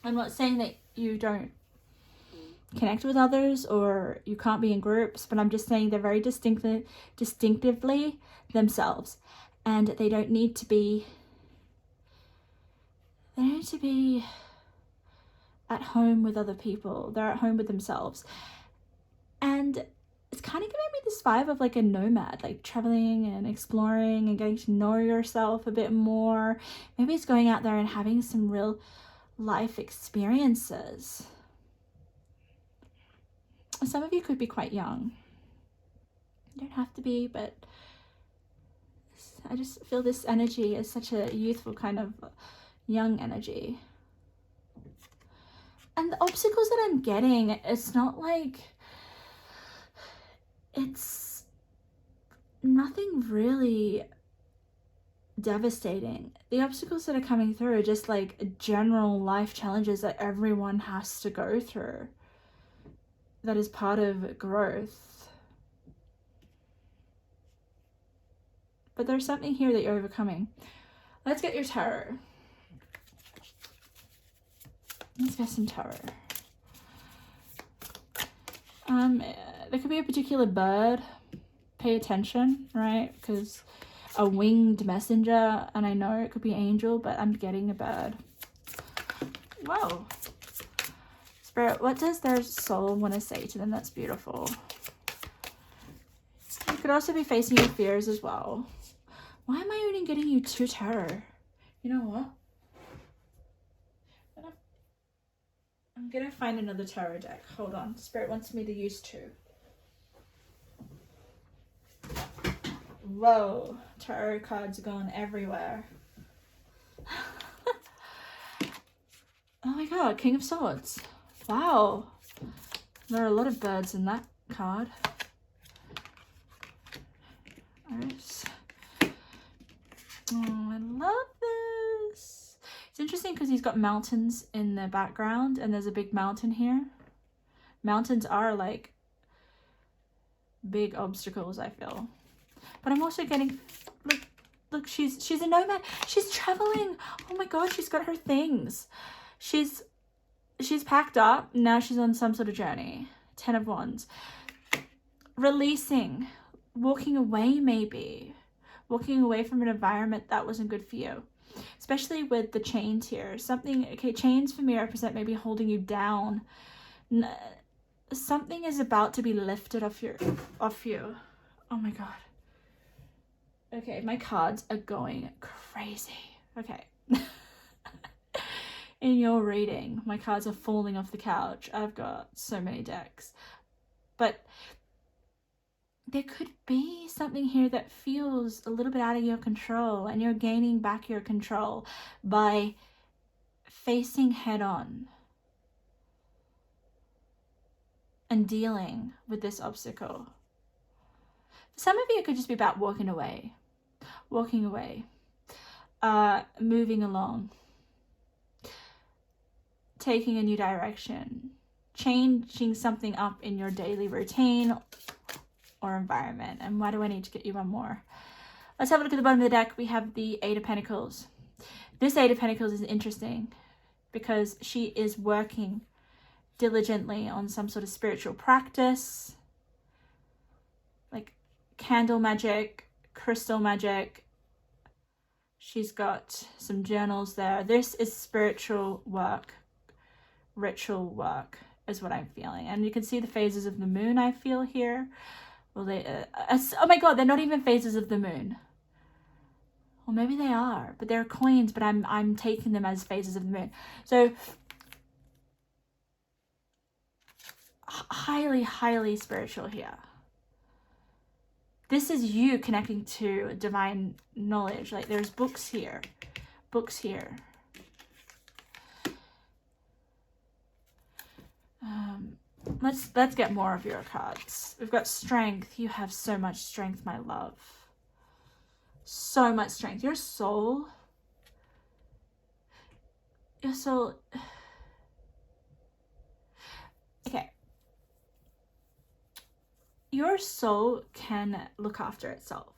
I'm not saying that you don't connect with others or you can't be in groups, but I'm just saying they're very distinctively themselves, and they don't need to be. They don't need to be at home with other people. They're at home with themselves. And it's kind of giving me this vibe of like a nomad, like traveling and exploring and getting to know yourself a bit more. Maybe it's going out there and having some real life experiences. Some of you could be quite young. You don't have to be, but I just feel this energy is such a youthful kind of young energy. And the obstacles that I'm getting, it's not like, it's nothing really devastating. The obstacles that are coming through are just like general life challenges that everyone has to go through. That is part of growth. But there's something here that you're overcoming. Let's get your tarot. Let's get some tarot. There could be a particular bird. Pay attention, right? Because a winged messenger, and I know it could be angel, but I'm getting a bird. Whoa. Spirit, what does their soul want to say to them? That's beautiful. You could also be facing your fears as well. Why am I only getting you 2 tarot? You know what? I'm gonna find another tarot deck. Hold on. Spirit wants me to use 2. Whoa. Tarot cards are going everywhere. Oh my god. King of Swords. Wow. There are a lot of birds in that card. Nice. Oh, I love this. It's interesting because he's got mountains in the background, and there's a big mountain here. Mountains are like big obstacles, I feel. But I'm also getting, look, she's a nomad. She's traveling. Oh my god, she's got her things. She's packed up. Now she's on some sort of journey. 10 of Wands. Releasing. Walking away, maybe. Walking away from an environment that wasn't good for you. Especially with the chains here. Something, okay, chains for me represent maybe holding you down. Something is about to be lifted off you. Oh my god. Okay, my cards are going crazy. Okay. In your reading, my cards are falling off the couch. I've got so many decks. But there could be something here that feels a little bit out of your control, and you're gaining back your control by facing head on and dealing with this obstacle. For some of you, it could just be about walking away, moving along, taking a new direction, changing something up in your daily routine or environment. And why do I need to get you one more? Let's have a look at the bottom of the deck. We have the 8 of Pentacles. This 8 of Pentacles is interesting because she is working diligently on some sort of spiritual practice, like candle magic, crystal magic. She's got some journals there. This is spiritual work, ritual work is what I'm feeling. And you can see the phases of the moon I feel here. Well, oh my god, they're not even phases of the moon. Well, maybe they are, but they're coins, but I'm taking them as phases of the moon. So highly spiritual here. This is you connecting to divine knowledge. Like there's books here. Books here. Let's get more of your cards. We've got strength. You have so much strength, my love. So much strength. Your soul. Okay. Your soul can look after itself.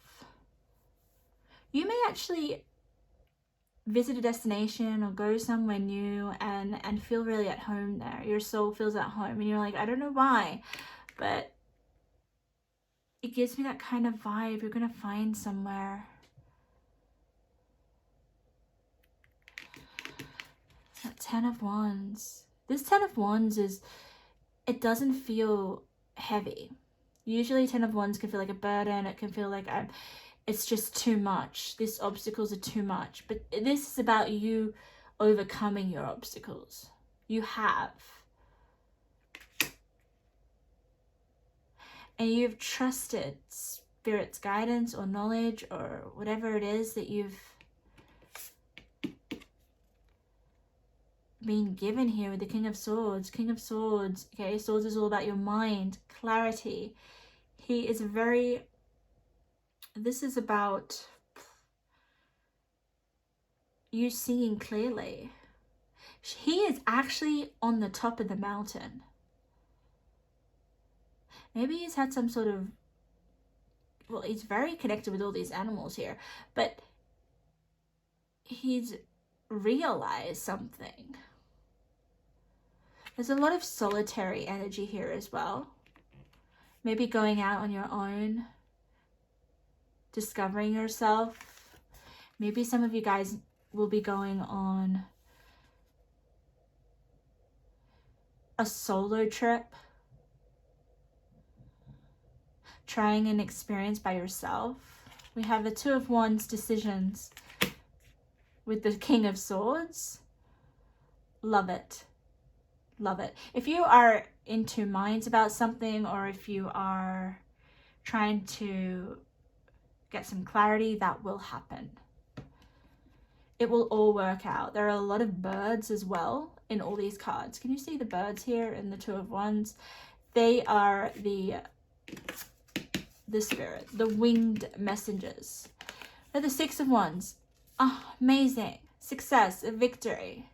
You may actually visit a destination or go somewhere new and feel really at home there. Your soul feels at home and you're like, I don't know why, but it gives me that kind of vibe. You're gonna find somewhere. That 10 of Wands. This 10 of Wands it doesn't feel heavy. Usually 10 of Wands can feel like a burden. It can feel like it's just too much. These obstacles are too much. But this is about you overcoming your obstacles. You have. And you've trusted Spirit's guidance or knowledge or whatever it is that you've been given here with the King of Swords. King of Swords. Okay, Swords is all about your mind, clarity. He is this is about you seeing clearly. He is actually on the top of the mountain. Maybe he's had some sort of, well, he's very connected with all these animals here, but he's realized something. There's a lot of solitary energy here as well. Maybe going out on your own, discovering yourself. Maybe some of you guys will be going on a solo trip, trying an experience by yourself. We have the 2 of Wands, decisions, with the King of Swords. Love it. Love it. If you are in two minds about something, or if you are trying to get some clarity, that will happen. It will all work out. There are a lot of birds as well in all these cards. Can you see the birds here in the 2 of Wands? They are the spirit, the winged messengers. They're the 6 of Wands. Oh, amazing. Success, victory.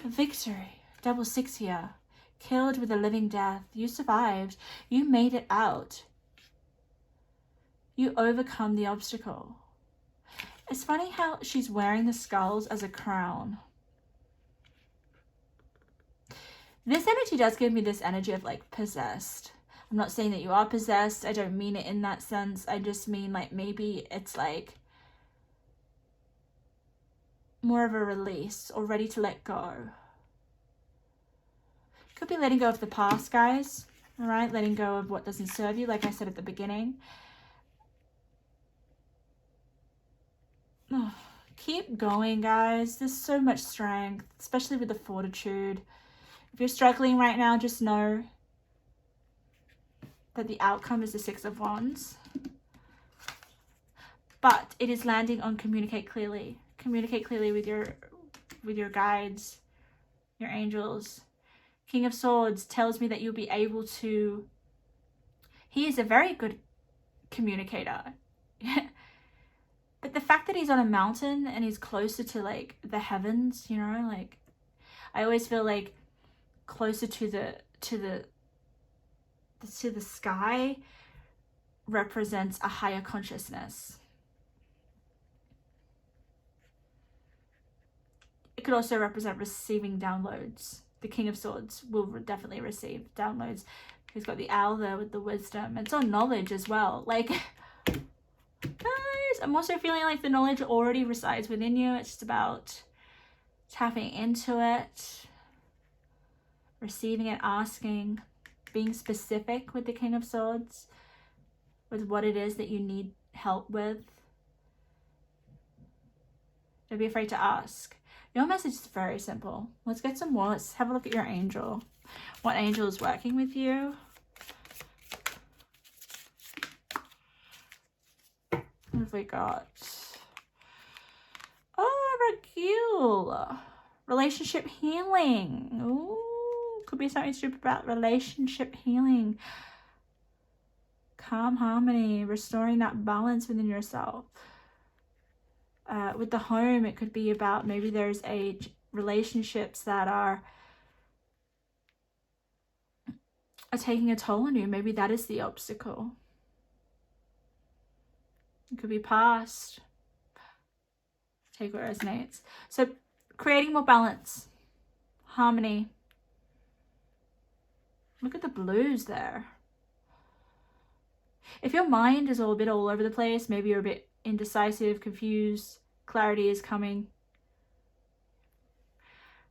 Victory. Double 6 here. Killed with a living death. You survived. You made it out. You overcome the obstacle. It's funny how she's wearing the skulls as a crown. This energy does give me this energy of like possessed. I'm not saying that you are possessed. I don't mean it in that sense. I just mean like maybe it's like more of a release or ready to let go. Could be letting go of the past, guys. All right, letting go of what doesn't serve you, like I said at the beginning. Oh, keep going, guys. There's so much strength, especially with the fortitude. If you're struggling right now, just know that the outcome is the 6 of Wands. But it is landing on communicate clearly. Communicate clearly with your guides, your angels. King of Swords tells me that you'll be able to... He is a very good communicator. But the fact that he's on a mountain and he's closer to like the heavens, you know, like I always feel like closer to the sky represents a higher consciousness. It could also represent receiving downloads. The King of Swords will definitely receive downloads. He's got the owl there with the wisdom. It's on knowledge as well. Like, guys, I'm also feeling like the knowledge already resides within you. It's just about tapping into it, receiving it, asking, being specific with the King of Swords, with what it is that you need help with. Don't be afraid to ask. Your message is very simple. Let's get some more. Let's have a look at your angel. What angel is working with you? What have we got? Oh, Ragul. Relationship healing. Ooh, could be something super about relationship healing. Calm harmony, restoring that balance within yourself. With the home, it could be about maybe there's relationships that are taking a toll on you. Maybe that is the obstacle. It could be past. Take what resonates. So creating more balance, harmony. Look at the blues there. If your mind is a bit all over the place, maybe you're a bit indecisive, confused, clarity is coming.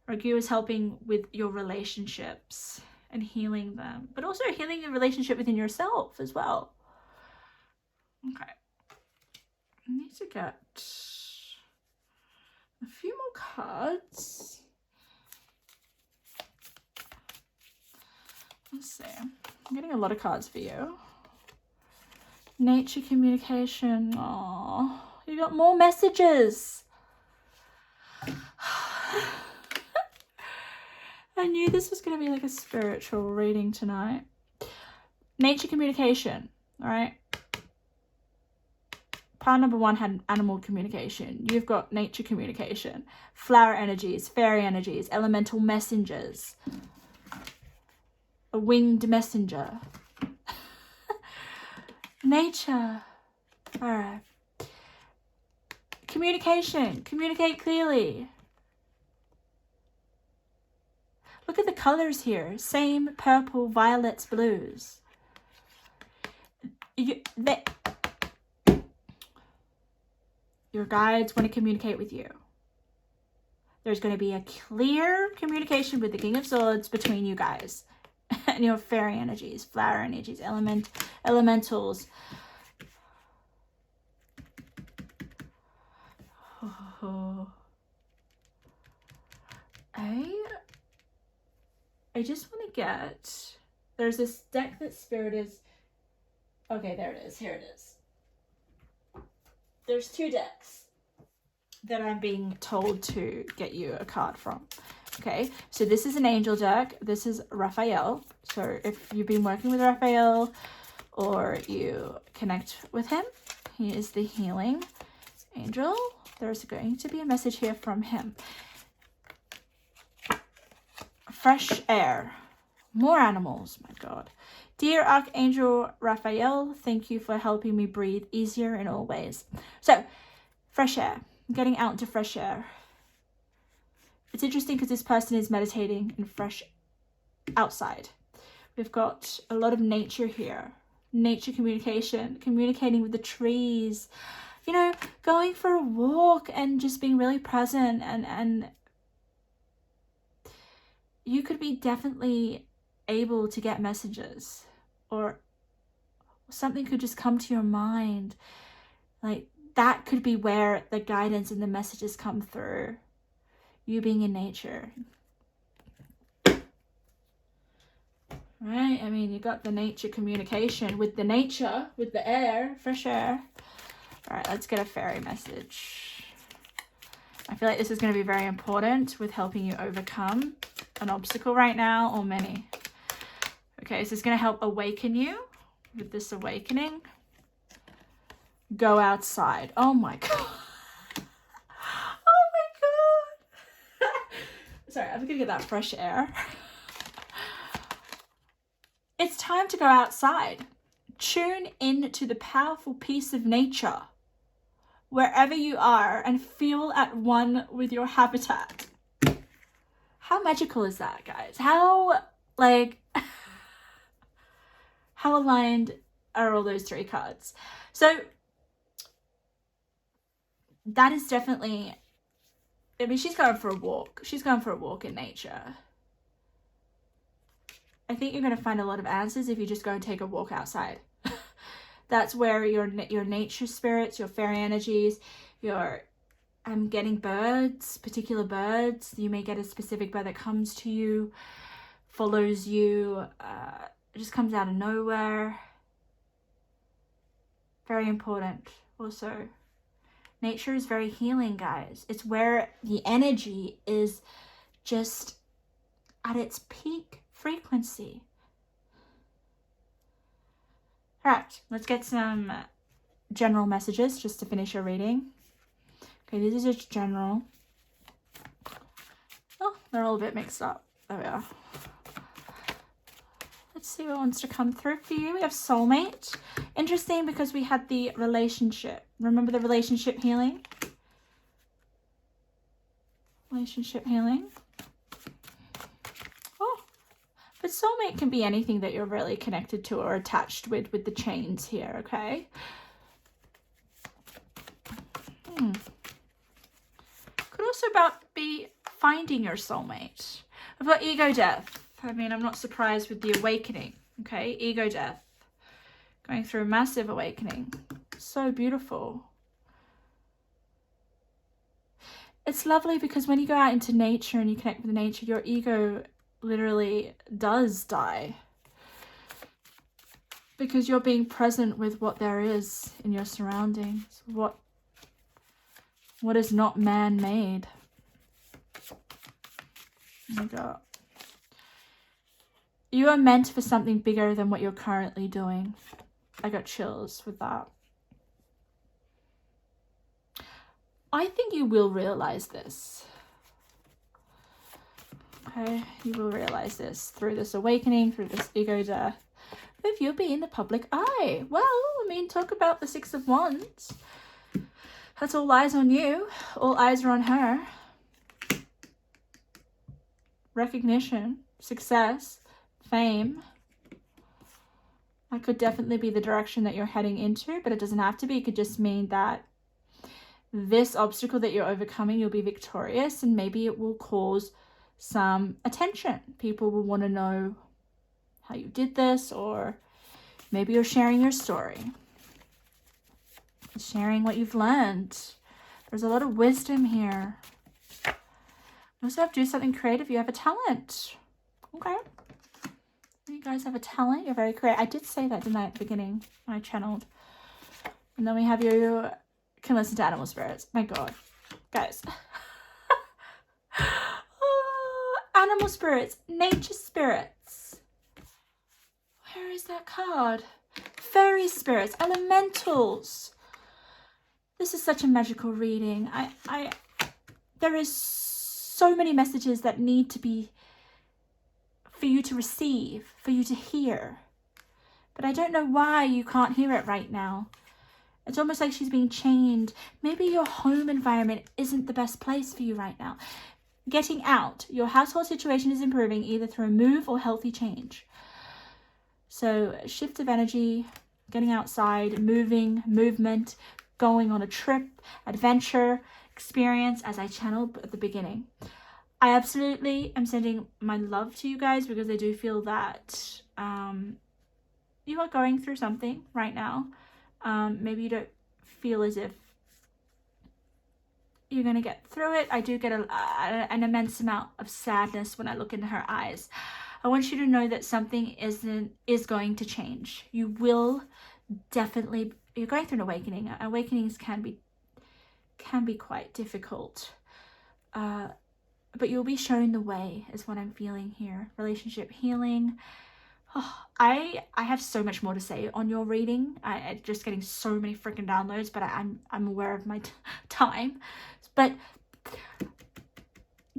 Ragu is helping with your relationships and healing them, but also healing the relationship within yourself as well. Okay. I need to get a few more cards. Let's see. I'm getting a lot of cards for you. Nature communication. Oh, you got more messages. I knew this was going to be like a spiritual reading tonight. Nature communication. All right. Part number 1 had animal communication. You've got nature communication. Flower energies, fairy energies, elemental messengers. A winged messenger. Nature. All right. Communication. Communicate clearly. Look at the colors here. Same purple, violets, blues. Your guides want to communicate with you. There's going to be a clear communication with the King of Swords between you guys. And your fairy energies, flower energies, elementals. Oh. I just want to get, there's this deck that Spirit is, okay, there it is, here it is. There's 2 decks that I'm being told to get you a card from. Okay, so this is an angel deck. This is Raphael. So if you've been working with Raphael or you connect with him, he is the healing angel. There's going to be a message here from him. Fresh air. More animals, my God. Dear Archangel Raphael, thank you for helping me breathe easier in all ways. So, fresh air. Getting out into fresh air. It's interesting because this person is meditating in fresh outside. We've got a lot of nature here. Nature communication, communicating with the trees. You know, going for a walk and just being really present, and you could be definitely able to get messages, or something could just come to your mind. Like, that could be where the guidance and the messages come through. You being in nature. Right? I mean, you got the nature communication with the nature, with the air, fresh air. All right, let's get a fairy message. I feel like this is going to be very important with helping you overcome an obstacle right now, or many. Okay, so it's going to help awaken you with this awakening. Go outside. Oh my God. Oh my God. Sorry, I'm going to get that fresh air. It's time to go outside. Tune in to the powerful peace of nature wherever you are and feel at one with your habitat. How magical is that, guys? How, like, how aligned are all those 3 cards? So that is definitely, I mean, she's going for a walk. She's going for a walk in nature. I think you're going to find a lot of answers if you just go and take a walk outside. That's where your nature spirits, your fairy energies, I'm getting birds, particular birds. You may get a specific bird that comes to you. follows you. It just comes out of nowhere. Very important. Also, nature is very healing, guys. It's where the energy is just at its peak frequency. All right, let's get some general messages just to finish your reading. Okay, this is just general. Oh, they're all a bit mixed up. There we are. Let's see what wants to come through for you. We have soulmate. Interesting because we had the relationship. Remember the relationship healing? Relationship healing. Oh, but soulmate can be anything that you're really connected to or attached with the chains here, okay? Could also be finding your soulmate. I've got ego death. I mean, I'm not surprised with the awakening, okay? Ego death. Going through a massive awakening. So beautiful. It's lovely because when you go out into nature and you connect with nature, your ego literally does die. Because you're being present with what there is in your surroundings. What is not man-made. Oh my God. You are meant for something bigger than what you're currently doing. I got chills with that. I think you will realize this. Okay, you will realize this through this awakening, through this ego death. If you'll be in the public eye. Well, I mean, talk about the Six of Wands. That's all eyes on you. All eyes are on her. Recognition, success, fame. That could definitely be the direction that you're heading into, but it doesn't have to be. It could just mean that this obstacle that you're overcoming, you'll be victorious, and maybe it will cause some attention. People will want to know how you did this, or maybe you're sharing your story. Sharing what you've learned. There's a lot of wisdom here. You also have to do something creative. You have a talent. Okay. You guys have a talent. You're very creative. I did say that, didn't I, at the beginning when I channeled. And then we have you can listen to animal spirits. My God. Guys. Oh, animal spirits. Nature spirits. Where is that card? Fairy spirits. Elementals. This is such a magical reading. There is so many messages that need to be for you to receive, for you to hear. But I don't know why you can't hear it right now. It's almost like she's being chained. Maybe your home environment isn't the best place for you right now. Getting out. Your household situation is improving either through a move or healthy change. So shift of energy, getting outside, moving, movement, going on a trip, adventure, experience, as I channeled at the beginning. I absolutely am sending my love to you guys because I do feel that you are going through something right now. Maybe you don't feel as if you're going to get through it. I do get an immense amount of sadness when I look into her eyes. I want you to know that something is going to change. You will definitely, you're going through an awakening. Awakenings can be quite difficult. But you'll be shown the way is what I'm feeling here. Relationship healing. Oh, I have so much more to say on your reading. I'm just getting so many freaking downloads, but I'm aware of my time. But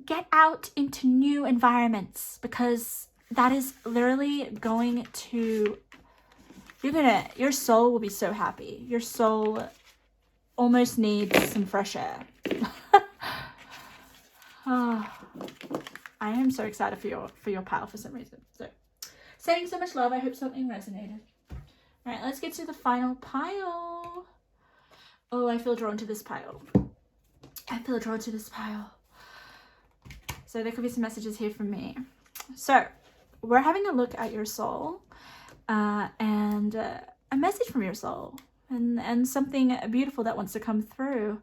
get out into new environments because that is literally going to, your soul will be so happy. Your soul almost needs some fresh air. Oh, I am so excited for your pile for some reason. So, sending so much love. I hope something resonated. All right, let's get to the final pile. Oh, I feel drawn to this pile. I feel drawn to this pile. So there could be some messages here from me. So we're having a look at your soul and a message from your soul and something beautiful that wants to come through.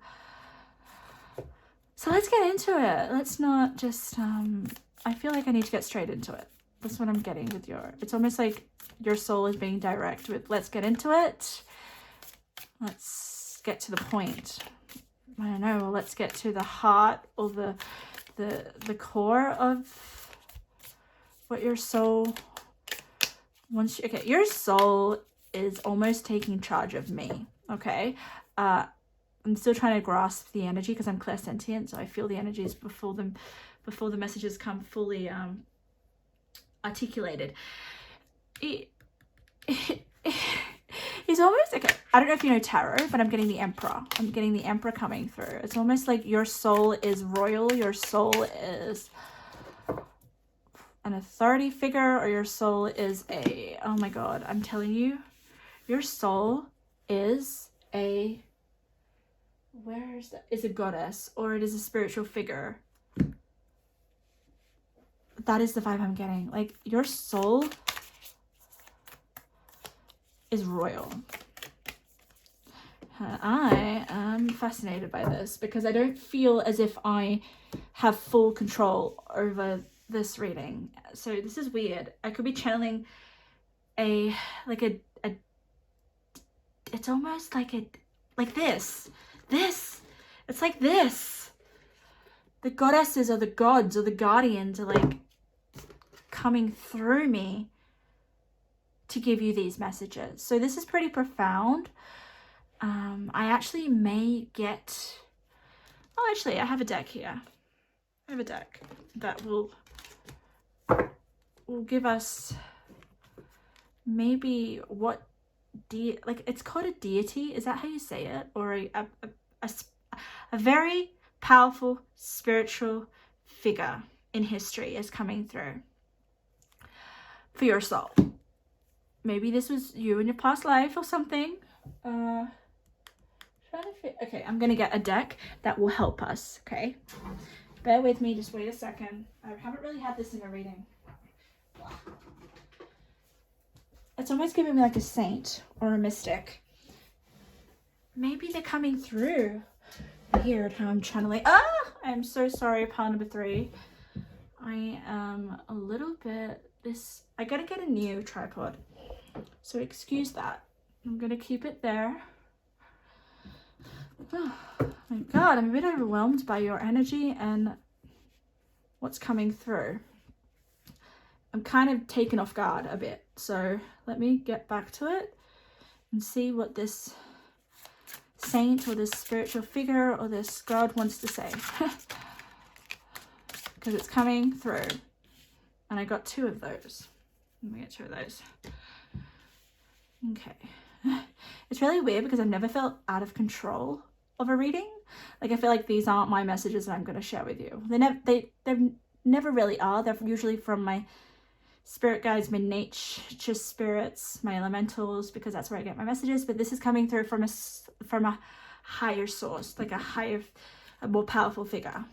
So let's get into it. Let's not just, I feel like I need to get straight into it. That's what I'm getting with it's almost like your soul is being direct with, let's get into it. Let's get to the point. I don't know, let's get to the heart or the core of what your soul wants you. Okay, your soul is almost taking charge of me, okay? I'm still trying to grasp the energy because I'm clairsentient, so I feel the energies before the messages come fully articulated. He's almost, okay, I don't know if you know tarot, but I'm getting the Emperor. I'm getting the Emperor coming through. It's almost like your soul is royal, your soul is an authority figure, or your soul is a, oh my god, I'm telling you, your soul is a, where is that? Is a goddess, or it is a spiritual figure. That is the vibe I'm getting. Like, your soul is royal. I am fascinated by this because I don't feel as if I have full control over this reading. So this is weird. I could be channeling it's almost like this. It's like this. The goddesses or the gods or the guardians are like coming through me to give you these messages. So this is pretty profound. I actually may get, oh, actually I have a deck here. I have a deck that will give us maybe what like it's called a deity, is that how you say it? Or a very powerful spiritual figure in history is coming through for your soul. Maybe this was you in your past life or something. Okay, I'm gonna get a deck that will help us. Okay, bear with me, just wait a second. I haven't really had this in a reading. It's almost giving me like a saint or a mystic. Maybe they're coming through. Weird how I'm channeling. I'm so sorry, pile number 3. I am a little bit I gotta get a new tripod, so excuse that. I'm gonna keep it there. Oh my god, I'm a bit overwhelmed by your energy and what's coming through. I'm kind of taken off guard a bit, so let me get back to it and see what this saint or this spiritual figure or this god wants to say. Because it's coming through, and I got 2 of those. Let me get 2 of those. Okay. It's really weird because I've never felt out of control of a reading. Like, I feel like these aren't my messages that I'm going to share with you. They never really are. They're usually from my spirit guides, my nature spirits, my elementals, because that's where I get my messages. But this is coming through from a higher source, like a more powerful figure.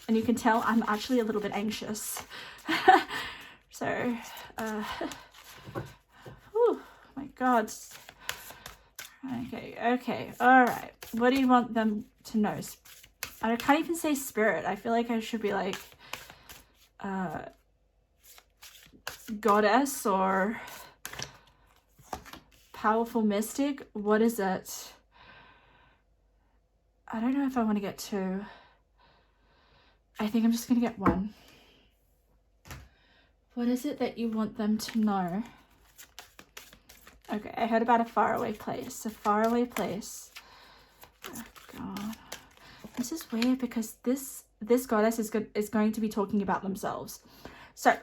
And you can tell I'm actually a little bit anxious. So, oh my god. Okay, all right. What do you want them to know? I can't even say spirit. I feel like I should be like goddess or powerful mystic. What is it? I don't know if I want to get 2. I think I'm just gonna get 1. What is it that you want them to know? Okay, I heard about a faraway place. A faraway place. Oh god, this is weird because this goddess is going to be talking about themselves. So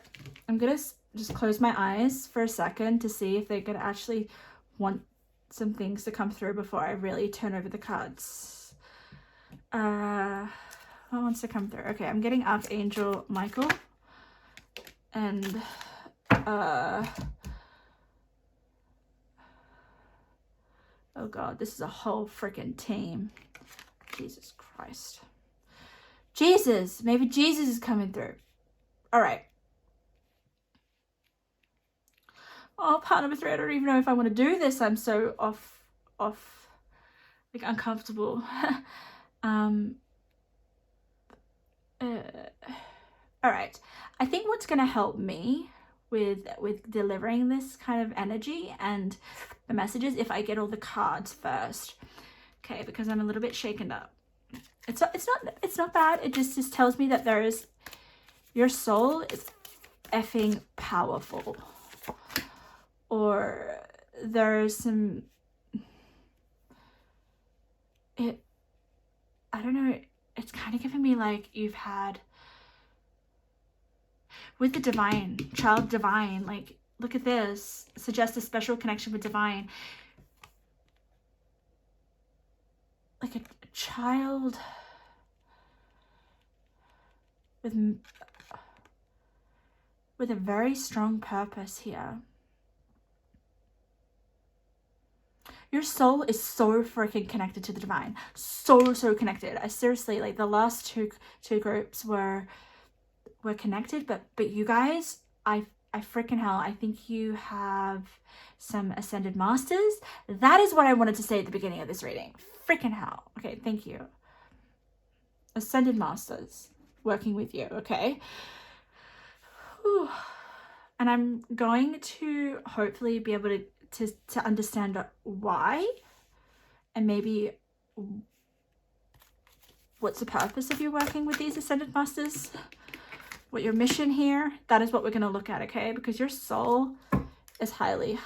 I'm gonna just close my eyes for a second to see if they're gonna actually want some things to come through before I really turn over the cards. What wants to come through? Okay, I'm getting Archangel Michael and oh god, this is a whole freaking team. Jesus Christ. Jesus! Maybe Jesus is coming through. Alright. Oh, part number 3, I don't even know if I want to do this. I'm so off, like uncomfortable. Alright. I think what's going to help me with delivering this kind of energy and the messages if I get all the cards first. Okay, because I'm a little bit shaken up. It's not bad. It just tells me that your soul is effing powerful. Or there's some, I don't know, it's kind of giving me like you've had with the divine, child divine, like look at this, suggests a special connection with divine. Like a child with a very strong purpose here. Your soul is so freaking connected to the divine. So connected. I seriously, like the last two groups were connected, but you guys, I freaking hell, I think you have some ascended masters. That is what I wanted to say at the beginning of this reading. Freaking hell. Okay, thank you. Ascended masters working with you, okay? Whew. And I'm going to hopefully be able to understand why, and maybe what's the purpose of you working with these ascended masters, what your mission here. That is what we're going to look at, okay? Because your soul is highly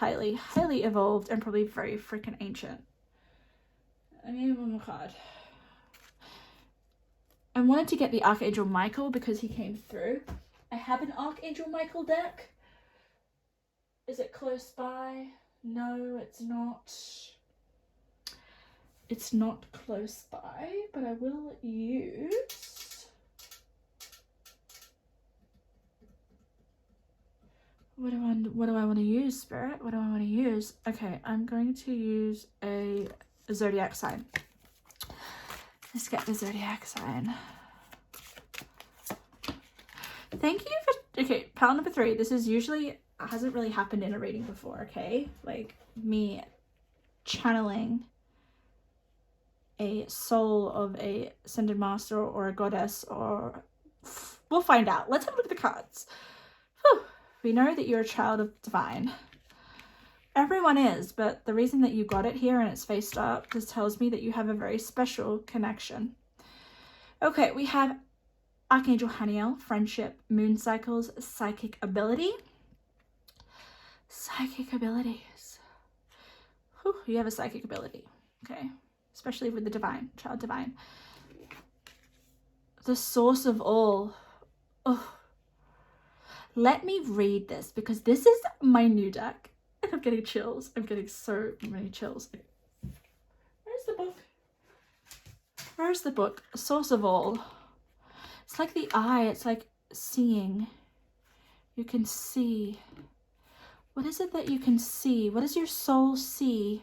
evolved and probably very freaking ancient. I mean, oh my god. I wanted to get the Archangel Michael because he came through. I have an Archangel Michael deck. Is it close by? No, it's not. It's not close by, but I will use... What do I want to use, Spirit? What do I want to use? Okay, I'm going to use a zodiac sign. Let's get the zodiac sign. Thank you for... Okay, pile number 3. This is usually... hasn't really happened in a reading before, okay? Like me channeling a soul of a ascended master or a goddess, or we'll find out. Let's have a look at the cards. Whew. We know that you're a child of divine. Everyone is, but the reason that you got it here and it's faced up just tells me that you have a very special connection. Okay, we have Archangel Haniel, friendship, moon cycles, psychic ability. Psychic abilities. Whew, you have a psychic ability, okay? Especially with the divine, child divine. The source of all. Oh. Let me read this because this is my new deck. And I'm getting chills. I'm getting so many chills. Where's the book? Where's the book? Source of all. It's like the eye. It's like seeing. You can see. What is it that you can see? What does your soul see?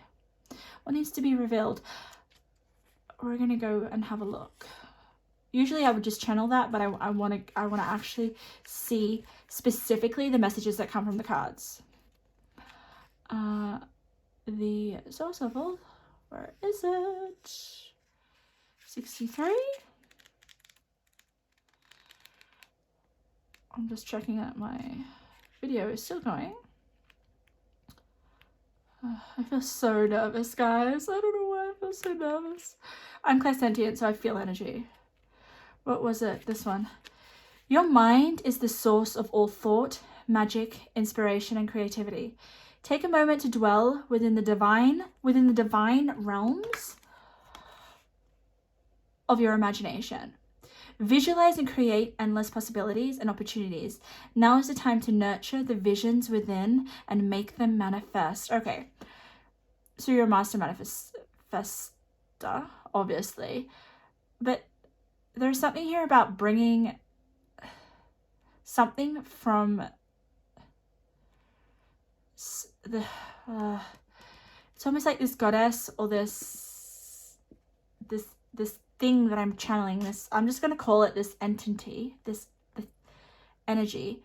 What needs to be revealed? We're gonna go and have a look. Usually I would just channel that, but I want to actually see specifically the messages that come from the cards. The source of all. Where is it? 63. I'm just checking that my video is still going. I feel so nervous, guys. I don't know why I feel so nervous. I'm clairsentient, so I feel energy. What was it? This one. Your mind is the source of all thought, magic, inspiration, and creativity. Take a moment to dwell within the divine realms of your imagination. Visualize and create endless possibilities and opportunities. Now is the time to nurture the visions within and make them manifest. Okay, so you're a master manifester, obviously, but there's something here about bringing something from the it's almost like this goddess or this thing that I'm channeling. This, I'm just going to call it this entity, this energy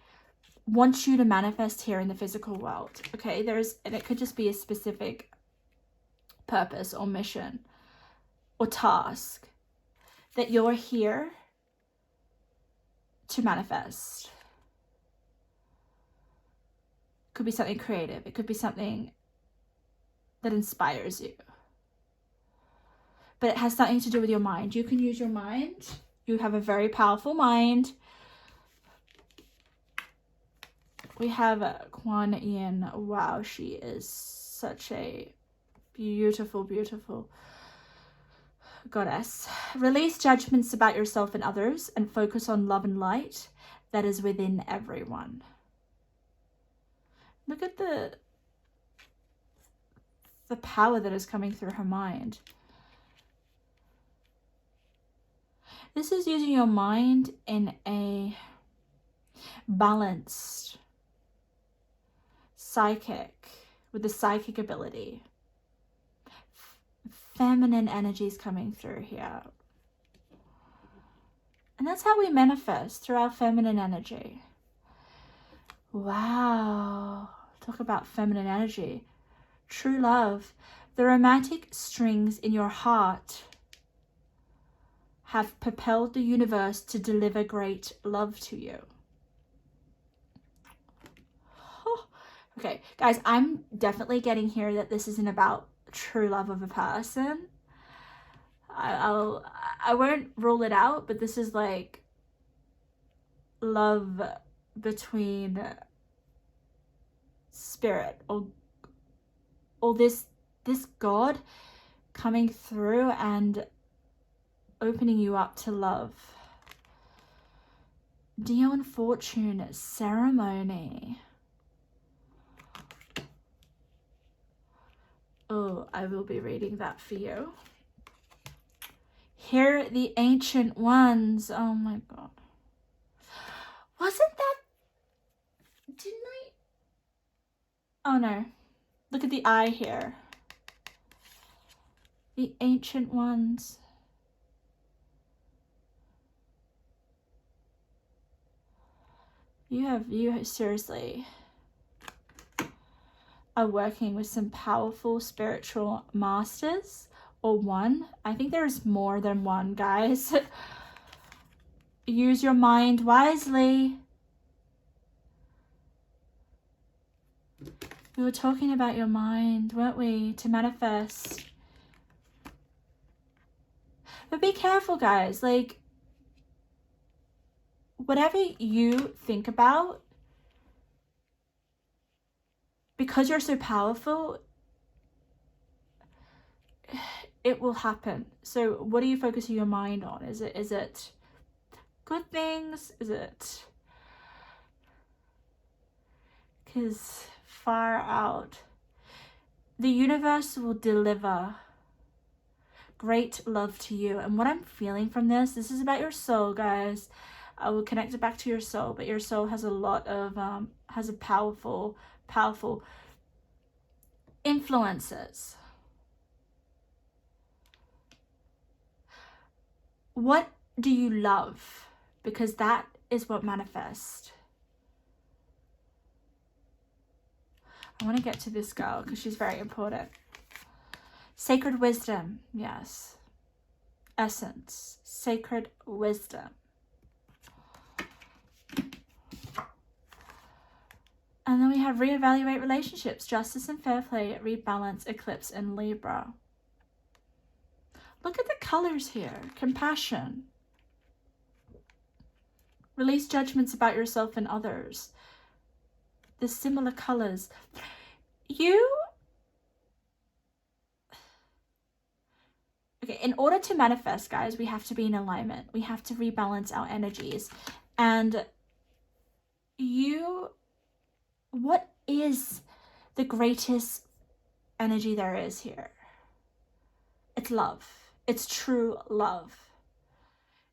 wants you to manifest here in the physical world. Okay, and it could just be a specific purpose or mission or task that you're here to manifest. could be something creative. It could be something that inspires you. But it has something to do with your mind. You can use your mind. You have a very powerful mind. We have Kuan Yin. Wow, she is such a beautiful, beautiful goddess. Release judgments about yourself and others and focus on love and light that is within everyone. Look at the power that is coming through her mind. This is using your mind in a balanced with the psychic ability. Feminine energies coming through here. And that's how we manifest, through our feminine energy. Wow. Talk about feminine energy. True love. The romantic strings in your heart have propelled the universe to deliver great love to you. Oh. Okay, guys, I'm definitely getting here that this isn't about true love of a person. I won't rule it out, but this is like love between spirit or this God coming through and opening you up to love. Dio and Fortune ceremony. Oh, I will be reading that for you. Hear the ancient ones. Oh my God. Wasn't that... Didn't I... Oh no. Look at the eye here. The ancient ones. You seriously are working with some powerful spiritual masters, or one. I think there's more than one, guys. Use your mind wisely. We were talking about your mind, weren't we? To manifest. But be careful, guys. Like, whatever you think about, because you're so powerful, it will happen. So what are you focusing your mind on? Is it good things? Is it... Because far out, the universe will deliver great love to you. And what I'm feeling from this is about your soul, guys. I will connect it back to your soul, but your soul has a lot of has a powerful influences. What do you love? Because that is what manifests. I want to get to this girl because she's very important. Sacred wisdom, yes. Essence, sacred wisdom. And then we have reevaluate relationships, justice and fair play, rebalance, eclipse, and Libra. Look at the colors here. Compassion. Release judgments about yourself and others. The similar colors. Okay, in order to manifest, guys, we have to be in alignment. We have to rebalance our energies. And what is the greatest energy there is here? It's love. It's true love.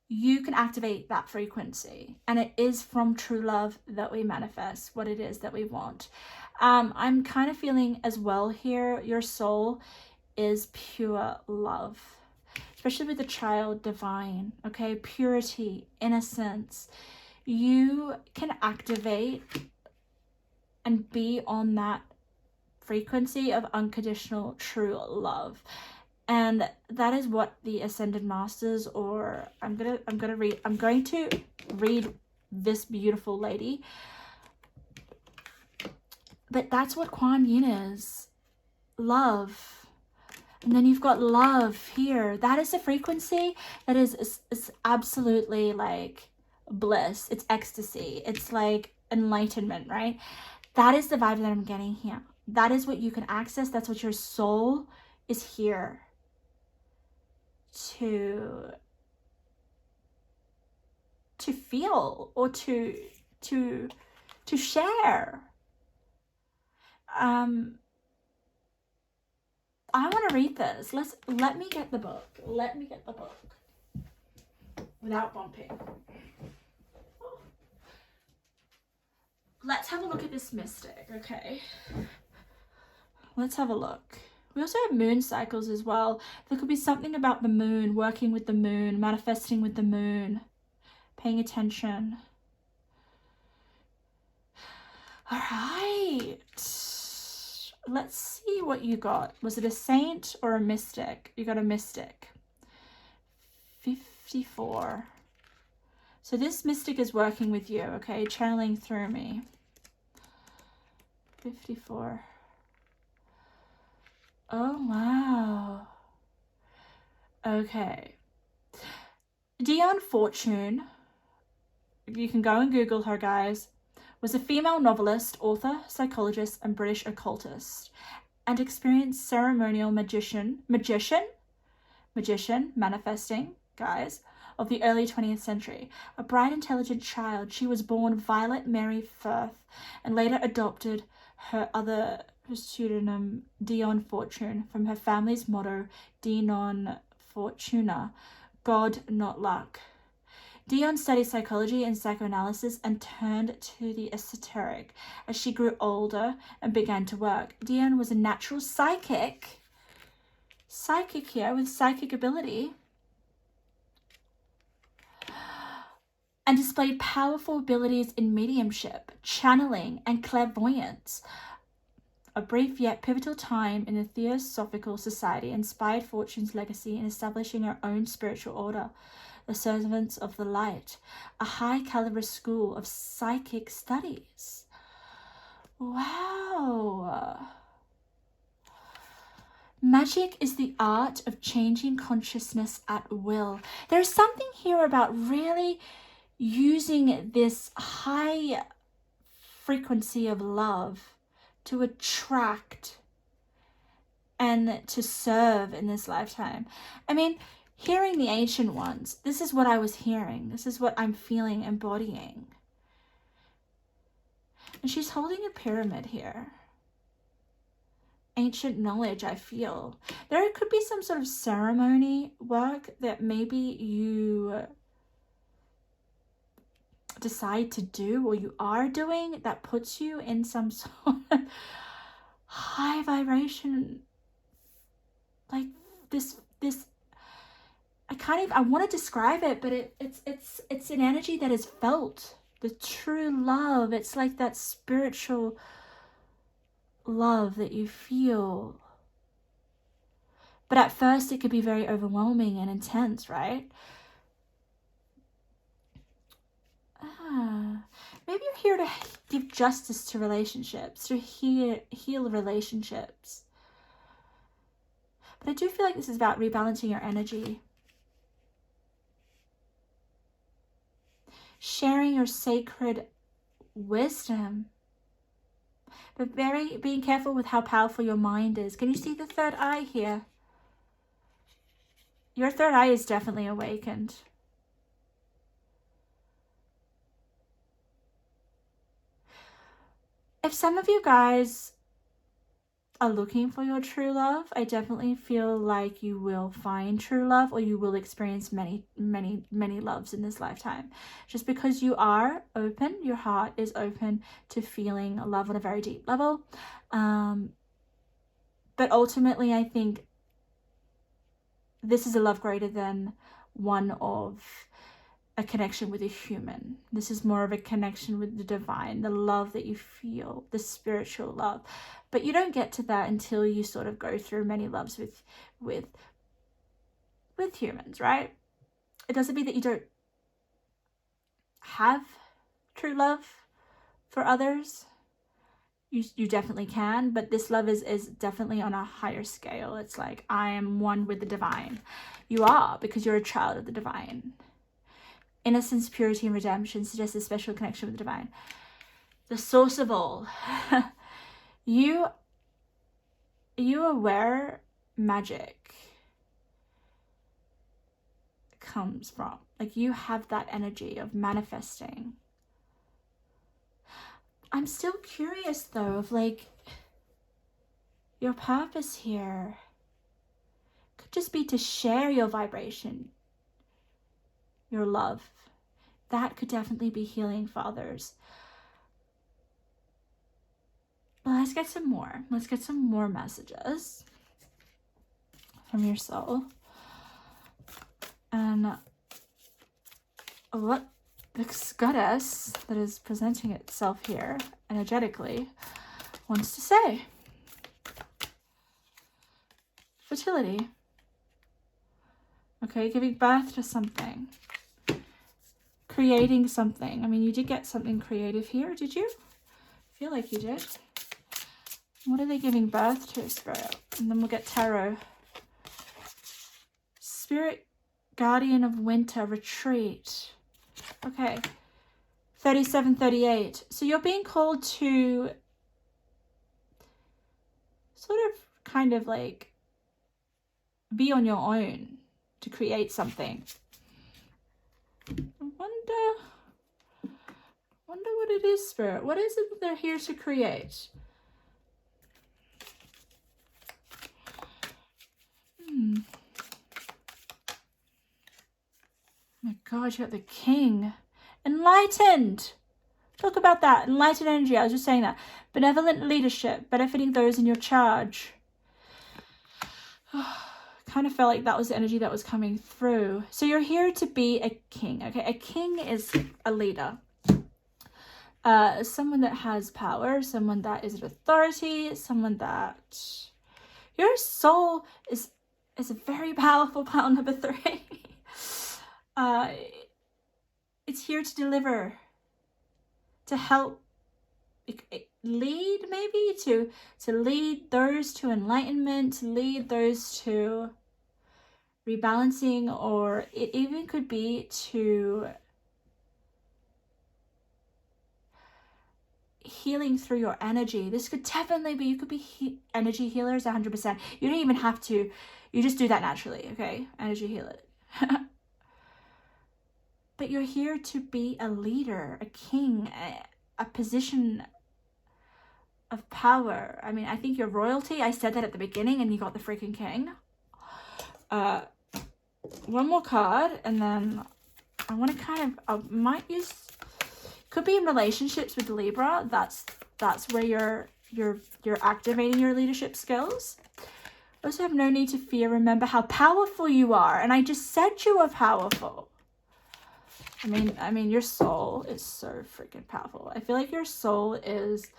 You can activate that frequency, and it is from true love that we manifest what it is that we want. I'm kind of feeling as well here, your soul is pure love, especially with the child divine, okay? Purity, innocence. You can activate and be on that frequency of unconditional true love. And that is what the Ascended Masters, or I'm going to read this beautiful lady. But that's what Kuan Yin is. Love. And then you've got love here. That is a frequency that is absolutely like bliss. It's ecstasy. It's like enlightenment, right? That is the vibe that I'm getting here. That is what you can access. That's what your soul is here to feel or to share. I want to read this. Let me get the book. Let me get the book without bumping. Let's have a look at this mystic, okay? Let's have a look. We also have moon cycles as well. There could be something about the moon, working with the moon, manifesting with the moon, paying attention. All right. Let's see what you got. Was it a saint or a mystic? You got a mystic. 54. So this mystic is working with you, okay? Channeling through me. 54. Oh, wow. Okay. Dion Fortune, you can go and Google her, guys, was a female novelist, author, psychologist, and British occultist, and experienced ceremonial magician, manifesting, guys, of the early 20th century. A bright, intelligent child, she was born Violet Mary Firth and later adopted her pseudonym Dion Fortune from her family's motto, Die non Fortuna, God, not luck. Dion studied psychology and psychoanalysis and turned to the esoteric as she grew older and began to work. Dion was a natural psychic here with psychic ability, and displayed powerful abilities in mediumship, channeling, and clairvoyance. A brief yet pivotal time in the Theosophical Society inspired Fortune's legacy in establishing her own spiritual order, the Servants of the Light, a high-caliber school of psychic studies. Wow. Magic is the art of changing consciousness at will. There's something here about really using this high frequency of love to attract and to serve in this lifetime. I mean, hearing the ancient ones, this is what I was hearing. This is what I'm feeling, embodying. And she's holding a pyramid here. Ancient knowledge, I feel. There could be some sort of ceremony work that maybe you decide to do or you are doing that puts you in some sort of high vibration, like this I want to describe it, but it's an energy that is felt, the true love. It's like that spiritual love that you feel, but at first it could be very overwhelming and intense, right? Maybe you're here to give justice to relationships, to heal relationships. But I do feel like this is about rebalancing your energy. Sharing your sacred wisdom. But being careful with how powerful your mind is. Can you see the third eye here? Your third eye is definitely awakened. If some of you guys are looking for your true love, I definitely feel like you will find true love, or you will experience many loves in this lifetime. Just because you are open, your heart is open to feeling love on a very deep level. But ultimately, I think this is a love greater than one of a connection with a human. This is more of a connection with the divine, the love that you feel, the spiritual love. But you don't get to that until you sort of go through many loves with humans, right? It doesn't mean that you don't have true love for others. you definitely can, but this love is definitely on a higher scale. It's like, I am one with the divine. You are, because you're a child of the divine. Innocence, purity, and redemption suggests a special connection with the divine. The source of all. You are where magic comes from. Like, you have that energy of manifesting. I'm still curious though of like, your purpose here could just be to share your vibration, your love. That could definitely be healing for others. Well, let's get some more. Let's get some more messages from your soul. And what this goddess that is presenting itself here energetically wants to say. Fertility. Okay, giving birth to something. Creating something. I mean, you did get something creative here, did you? I feel like you did. What are they giving birth to, Spirit? And then we'll get tarot. Spirit, guardian of winter, retreat. Okay. 3738. So you're being called to sort of kind of like be on your own to create something. I wonder what it is, Spirit. What is it that they're here to create? My God, you got the King. Enlightened. Talk about that. Enlightened energy. I was just saying that. Benevolent leadership. Benefiting those in your charge. Kind of felt like that was the energy that was coming through. So you're here to be a king. Okay, a king is a leader. Someone that has power. Someone that is an authority. Someone that... Your soul is a very powerful pile number 3. It's here to deliver, to help lead, maybe to lead those to enlightenment, to lead those to rebalancing, or it even could be to healing through your energy. This could definitely be, you could be energy healers 100%. You don't even have to, you just do that naturally, okay? Energy healer. But you're here to be a leader, a king, a position of power. I mean, I think you're royalty. I said that at the beginning and you got the freaking King. One more card, and then I want to kind of, I might use, could be in relationships with Libra. That's where you're activating your leadership skills. Also have no need to fear. Remember how powerful you are. And I just said you are powerful. I mean, your soul is so freaking powerful. I feel like your soul is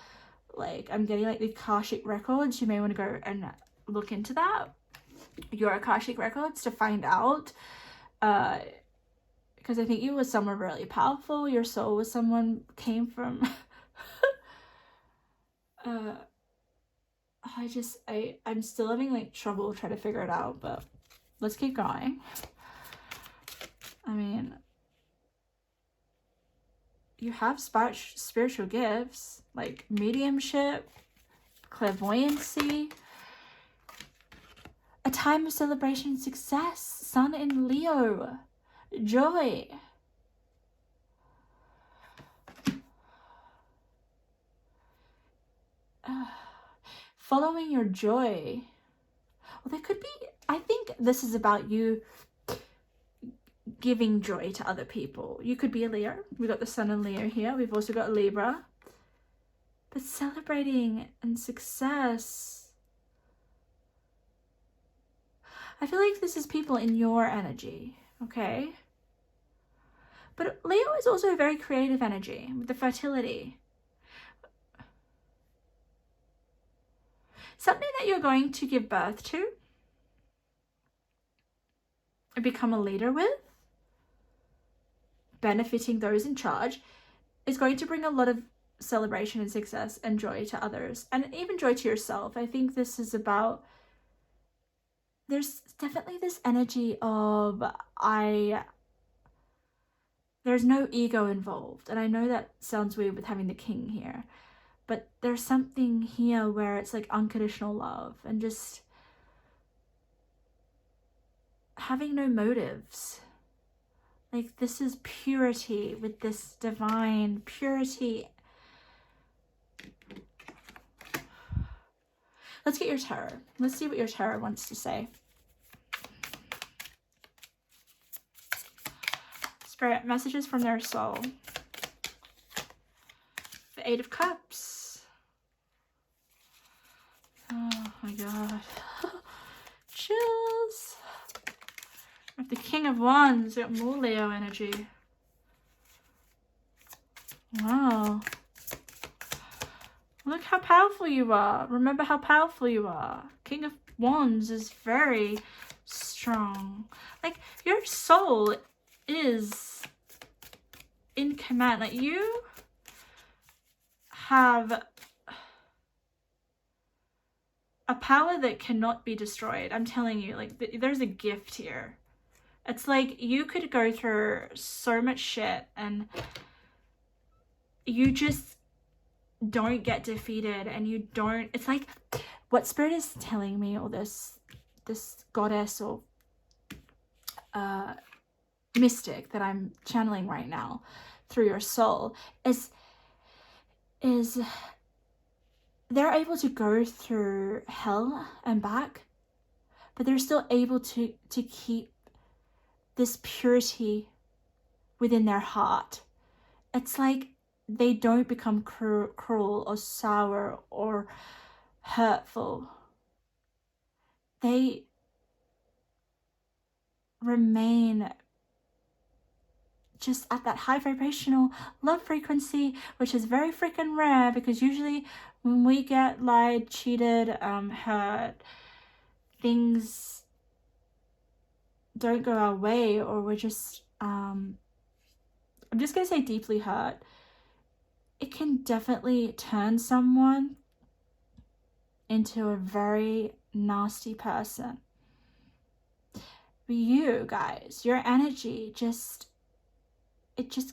like, I'm getting like the Akashic records. You may want to go and look into that. Your Akashic records to find out. Because I think you was someone really powerful. Your soul was someone came from... I'm still having like trouble trying to figure it out, but let's keep going. I mean... You have spiritual gifts like mediumship, clairvoyancy, a time of celebration and success, Sun in Leo, joy. Following your joy. Well, there could be, I think this is about you giving joy to other people. You could be a Leo. We've got the Sun in Leo here. We've also got a Libra. But celebrating and success. I feel like this is people in your energy, okay? But Leo is also a very creative energy with the fertility. Something that you're going to give birth to and become a leader with, benefiting those in charge, is going to bring a lot of celebration and success and joy to others, and even joy to yourself. I think this is about, there's definitely this energy of there's no ego involved. And I know that sounds weird with having the king here, but there's something here where it's like unconditional love and just having no motives. Like, this is purity with this divine purity. Let's get your tarot. Let's see what your tarot wants to say. Spirit, messages from their soul. The Eight of Cups. Oh my god. Chills. With the King of Wands, we got more Leo energy. Wow. Look how powerful you are. Remember how powerful you are. King of Wands is very strong. Like, your soul is in command. Like, you have a power that cannot be destroyed. I'm telling you, like, there's a gift here. It's like you could go through so much shit and you just don't get defeated, and you don't, it's like what Spirit is telling me, or this goddess or mystic that I'm channeling right now through your soul is they're able to go through hell and back, but they're still able to keep this purity within their heart. It's like they don't become cruel or sour or hurtful. They remain just at that high vibrational love frequency, which is very freaking rare, because usually when we get lied, cheated, hurt, things don't go our way, or we're just I'm just gonna say deeply hurt, it can definitely turn someone into a very nasty person. But you guys, your energy just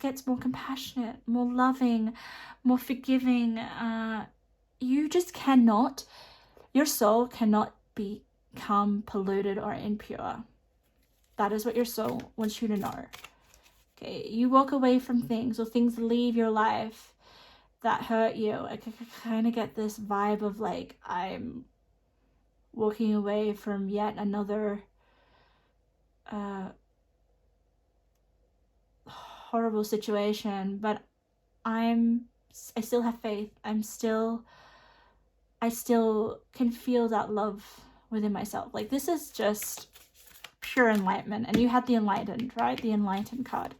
gets more compassionate, more loving, more forgiving. You just cannot, your soul cannot become polluted or impure. That is what your soul wants you to know. Okay, you walk away from things, or things leave your life that hurt you. I kind of get this vibe of like, I'm walking away from yet another horrible situation, but I still have faith. I still can feel that love within myself. Like, this is just pure enlightenment. And you had the Enlightened, right? The Enlightened card.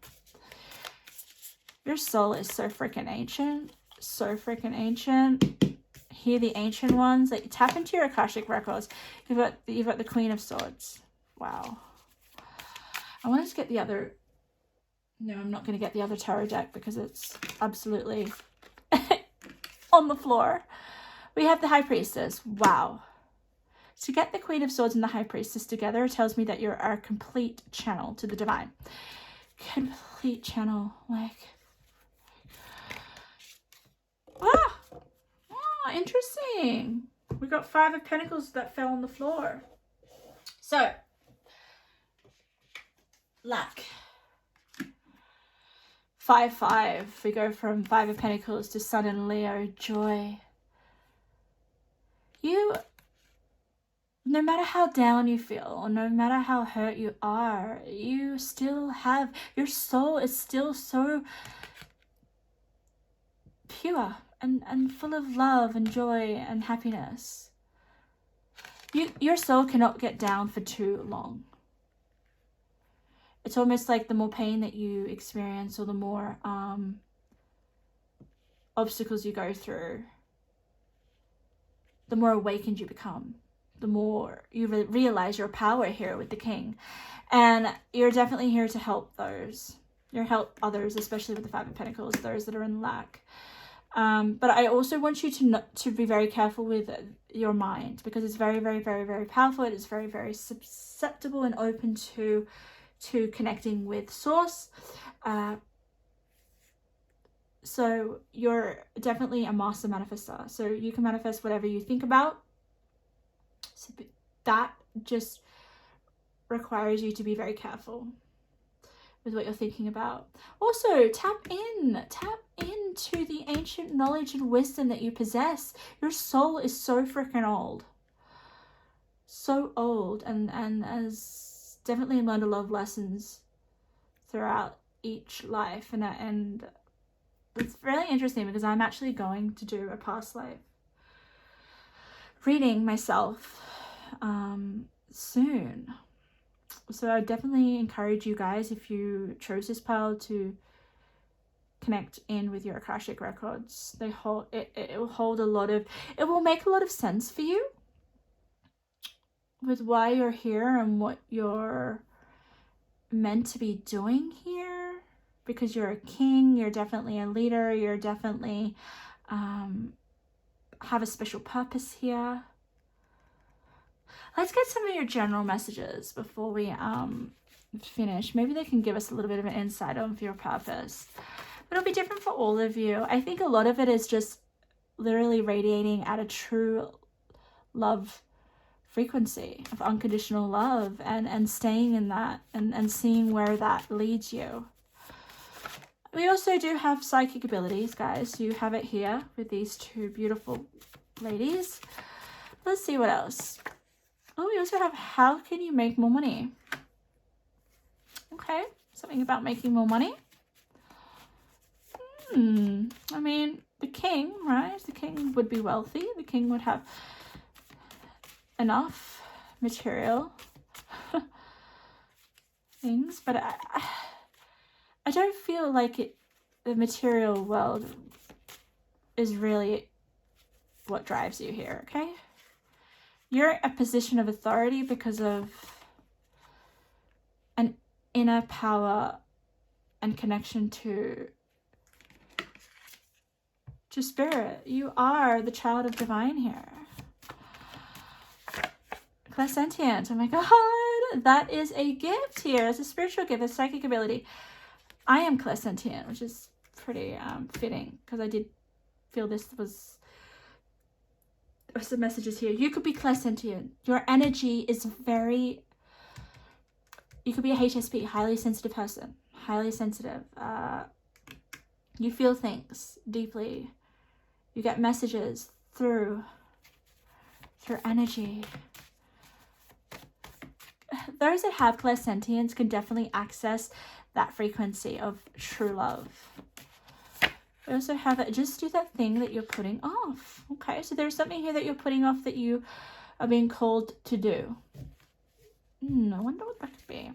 Your soul is so freaking ancient. So freaking ancient. Hear the ancient ones. Like, tap into your Akashic records. You've got the Queen of Swords. Wow. I wanted to get the other. No, I'm not going to get the other tarot deck because it's absolutely on the floor. We have the High Priestess. Wow. To get the Queen of Swords and the High Priestess together tells me that you're a complete channel to the divine. Complete channel. Like, interesting. We got 5 of Pentacles that fell on the floor. So, lack. 5-5. We go from 5 of Pentacles to Sun and Leo. Joy. You, no matter how down you feel, or no matter how hurt you are, you still have, your soul is still so pure and full of love and joy and happiness. Your soul cannot get down for too long. It's almost like the more pain that you experience, or the more obstacles you go through, the more awakened you become, the more you realize your power here with the King. And you're definitely here to help those. You help others, especially with the 5 of Pentacles, those that are in lack. But I also want you to be very careful with your mind, because it's very, very, very, very powerful. It is very, very susceptible and open to connecting with source. So you're definitely a master manifester. So you can manifest whatever you think about. So that just requires you to be very careful with what you're thinking about. Also, tap into the ancient knowledge and wisdom that you possess. Your soul is so freaking old. So old, and has definitely learned a lot of lessons throughout each life. And it's really interesting, because I'm actually going to do a past life reading myself soon. So I definitely encourage you guys, if you chose this pile, to connect in with your Akashic records. They hold it. It will hold a lot of. It will make a lot of sense for you with why you're here and what you're meant to be doing here. Because you're a king. You're definitely a leader. You're definitely have a special purpose here. Let's get some of your general messages before we finish. Maybe they can give us a little bit of an insight of your purpose. But it'll be different for all of you. I think a lot of it is just literally radiating at a true love frequency of unconditional love, and staying in that, and seeing where that leads you. We also do have psychic abilities, guys. You have it here with these two beautiful ladies. Let's see what else. Oh, we also have, how can you make more money? Okay, something about making more money. I mean, the king, right? The king would be wealthy. The king would have enough material things, but I don't feel like the material world is really what drives you here, okay? You're a position of authority because of an inner power and connection to spirit. You are the child of divine here. Clairsentient. Oh my god, that is a gift here. It's a spiritual gift, a psychic ability. I am clairsentient, which is pretty fitting, because I did feel this was some messages here. You could be clairsentient. Your energy is very, you could be a HSP, highly sensitive person, highly sensitive. You feel things deeply. You get messages through energy. Those that have clairsentience can definitely access that frequency of true love. We also have it, just do that thing that you're putting off. Okay, so there's something here that you're putting off that you are being called to do. I wonder what that could be.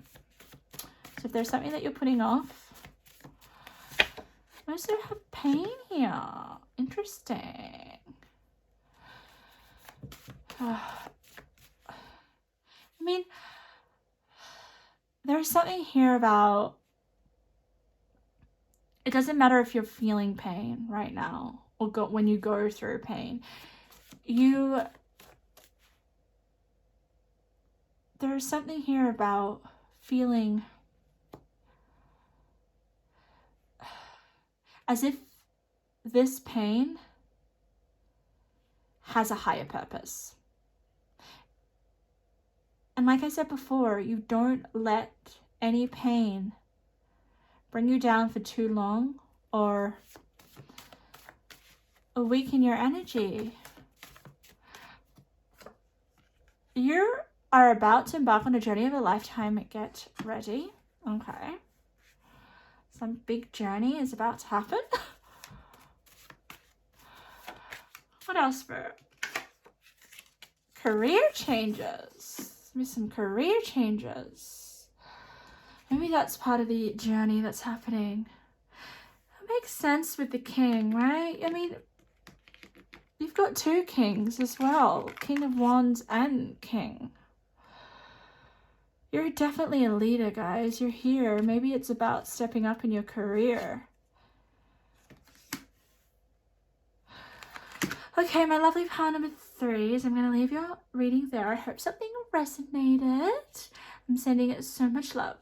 So if there's something that you're putting off, I also have pain here. Interesting. I mean, there's something here about, it doesn't matter if you're feeling pain right now, or when you go through pain. There's something here about feeling as if this pain has a higher purpose. And like I said before, you don't let any pain bring you down for too long or weaken your energy. You are about to embark on a journey of a lifetime. Get ready. Okay. Some big journey is about to happen. What else for career changes? Maybe some career changes. Maybe that's part of the journey that's happening. That makes sense with the king, right? I mean, you've got two kings as well. King of Wands and king. You're definitely a leader, guys. You're here. Maybe it's about stepping up in your career. Okay, my lovely pile number 3 is I'm going to leave your reading there. I hope something resonated. I'm sending it so much love.